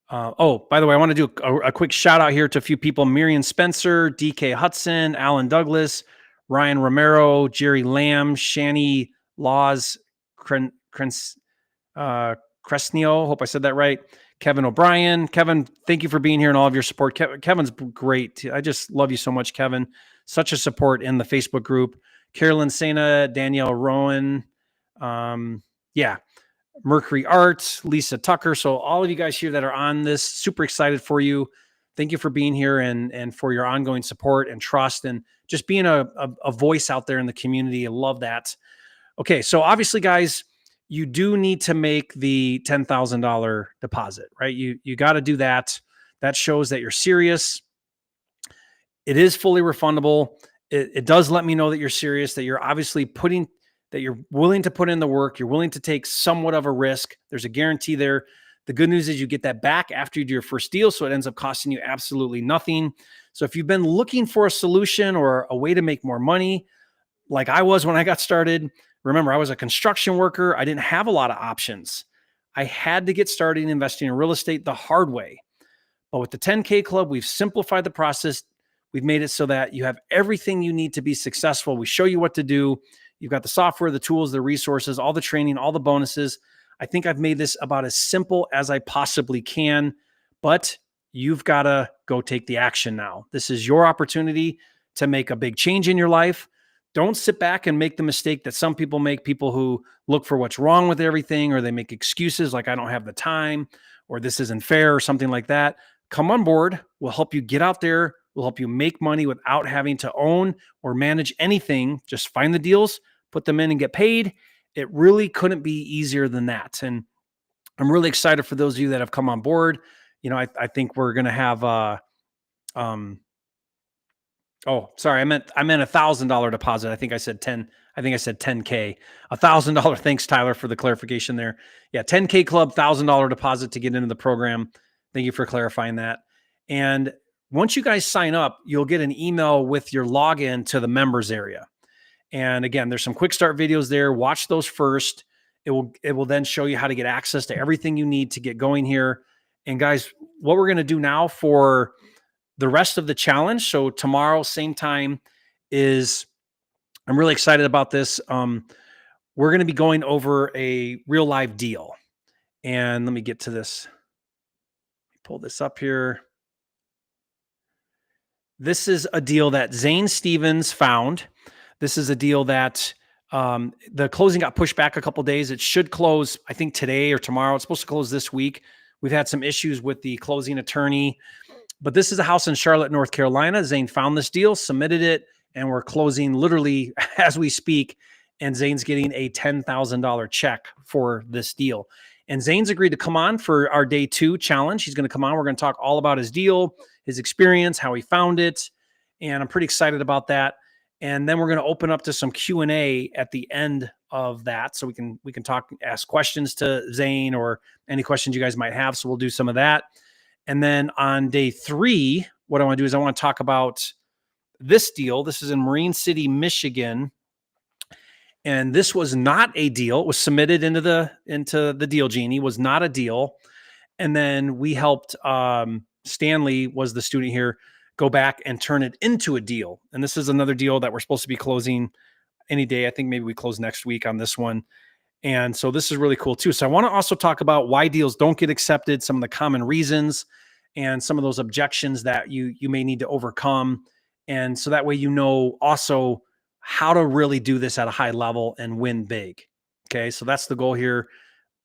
oh, by the way, I want to do a quick shout out here to a few people: Miriam Spencer, DK Hudson, Alan Douglas, Ryan Romero, Jerry Lamb, Shani Laws, Cresnio. Hope I said that right. Kevin O'Brien. Kevin, thank you for being here and all of your support. Kevin's great. I just love you so much, Kevin. Such a support in the Facebook group. Carolyn Sena, Danielle Rowan. Yeah. Mercury Art, Lisa Tucker. So all of you guys here that are on this, super excited for you. Thank you for being here and for your ongoing support and trust and just being a voice out there in the community. I love that. Okay, so obviously, guys, you do need to make the $10,000 deposit, right? You got to do that. That shows that you're serious. It is fully refundable. It does let me know that you're serious, that you're obviously that you're willing to put in the work. You're willing to take somewhat of a risk. There's a guarantee there. The good news is you get that back after you do your first deal. So it ends up costing you absolutely nothing. So if you've been looking for a solution or a way to make more money, like I was when I got started, remember, I was a construction worker. I didn't have a lot of options. I had to get started investing in real estate the hard way. But with the 10K Club, we've simplified the process. We've made it so that you have everything you need to be successful. We show you what to do. You've got the software, the tools, the resources, all the training, all the bonuses. I think I've made this about as simple as I possibly can, but you've got to go take the action now. This is your opportunity to make a big change in your life. Don't sit back and make the mistake that some people make, people who look for what's wrong with everything, or they make excuses like I don't have the time, or this isn't fair, or something like that. Come on board. We'll help you get out there. We'll help you make money without having to own or manage anything. Just find the deals, put them in, and get paid. It really couldn't be easier than that. And I'm really excited for those of you that have come on board. You know, I think we're going to have, oh, sorry, I meant $1,000 deposit. I think I said 10K, $1,000. Thanks, Tyler, for the clarification there. Yeah. 10K club, $1,000 deposit to get into the program. Thank you for clarifying that. And once you guys sign up, you'll get an email with your login to the members area. And again, there's some quick start videos there. Watch those first. It will then show you how to get access to everything you need to get going here. And guys, what we're going to do now for the rest of the challenge, so tomorrow, same time, is I'm really excited about this. We're going to be going over a real live deal. And let me get to this. Pull this up here. This is a deal that Zane Stevens found. This is a deal that the closing got pushed back a couple of days. It should close, I think, today or tomorrow. It's supposed to close this week. We've had some issues with the closing attorney, but this is a house in Charlotte, North Carolina. Zane found this deal, submitted it, and we're closing literally as we speak. And Zane's getting a $10,000 check for this deal. And Zane's agreed to come on for our day 2 challenge. He's going to come on. We're going to talk all about his deal, his experience, how he found it. And I'm pretty excited about that. And then we're going to open up to some Q&A at the end of that. So we can talk, ask questions to Zane or any questions you guys might have. So we'll do some of that. And then on day 3, what I want to do is I want to talk about this deal. This is in Marine City, Michigan. And this was not a deal. It was submitted into the Deal Genie, was not a deal. And then we helped, Stanley was the student here, go back and turn it into a deal. And this is another deal that we're supposed to be closing any day. I think maybe we close next week on this one. And so this is really cool too. So I want to also talk about why deals don't get accepted, some of the common reasons, and some of those objections that you may need to overcome. And so that way, you know, also how to really do this at a high level and win big. Okay. So that's the goal here.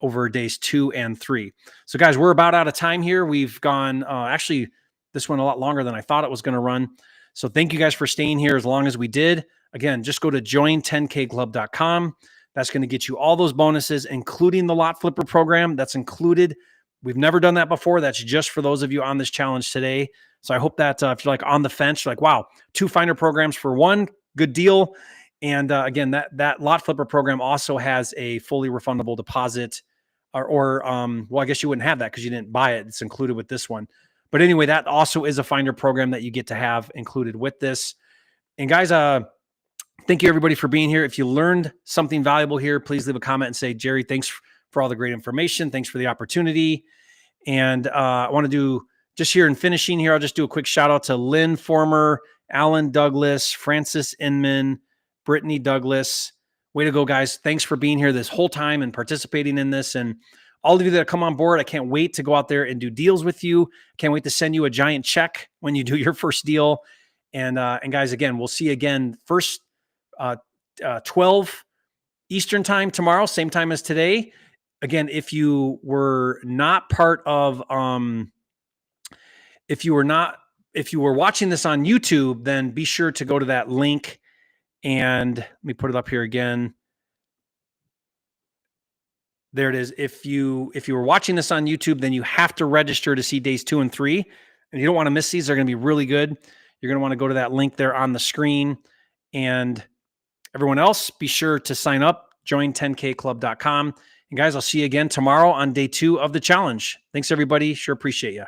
over days 2 and 3. So guys, we're about out of time here. We've gone, actually, this went a lot longer than I thought it was going to run. So thank you guys for staying here as long as we did. Again, just go to join10kclub.com. That's going to get you all those bonuses, including the lot flipper program. That's included. We've never done that before. That's just for those of you on this challenge today. So I hope that if you're like on the fence, you're like, wow, 2 finder programs for one, good deal. And again, that lot flipper program also has a fully refundable deposit, or well, I guess you wouldn't have that because you didn't buy it. It's included with this one. But anyway, that also is a finder program that you get to have included with this. And guys, thank you everybody for being here. If you learned something valuable here, please leave a comment and say, Jerry, thanks for all the great information. Thanks for the opportunity. And I want to do, just here in finishing here, I'll just do a quick shout out to Lynn Former, Alan Douglas, Francis Inman, Brittany Douglas. Way to go, guys. Thanks for being here this whole time and participating in this. And all of you that come on board, I can't wait to go out there and do deals with you. Can't wait to send you a giant check when you do your first deal. And guys, again, we'll see you again first 12 Eastern time tomorrow, same time as today. Again, if you were not part of, if you were watching this on YouTube, then be sure to go to that link. And let me put it up here again. There it is. If you were watching this on YouTube, then you have to register to see days 2 and 3. And you don't want to miss these. They're going to be really good. You're going to want to go to that link there on the screen. And everyone else, be sure to sign up, join10kclub.com. And guys, I'll see you again tomorrow on day 2 of the challenge. Thanks, everybody. Sure appreciate you.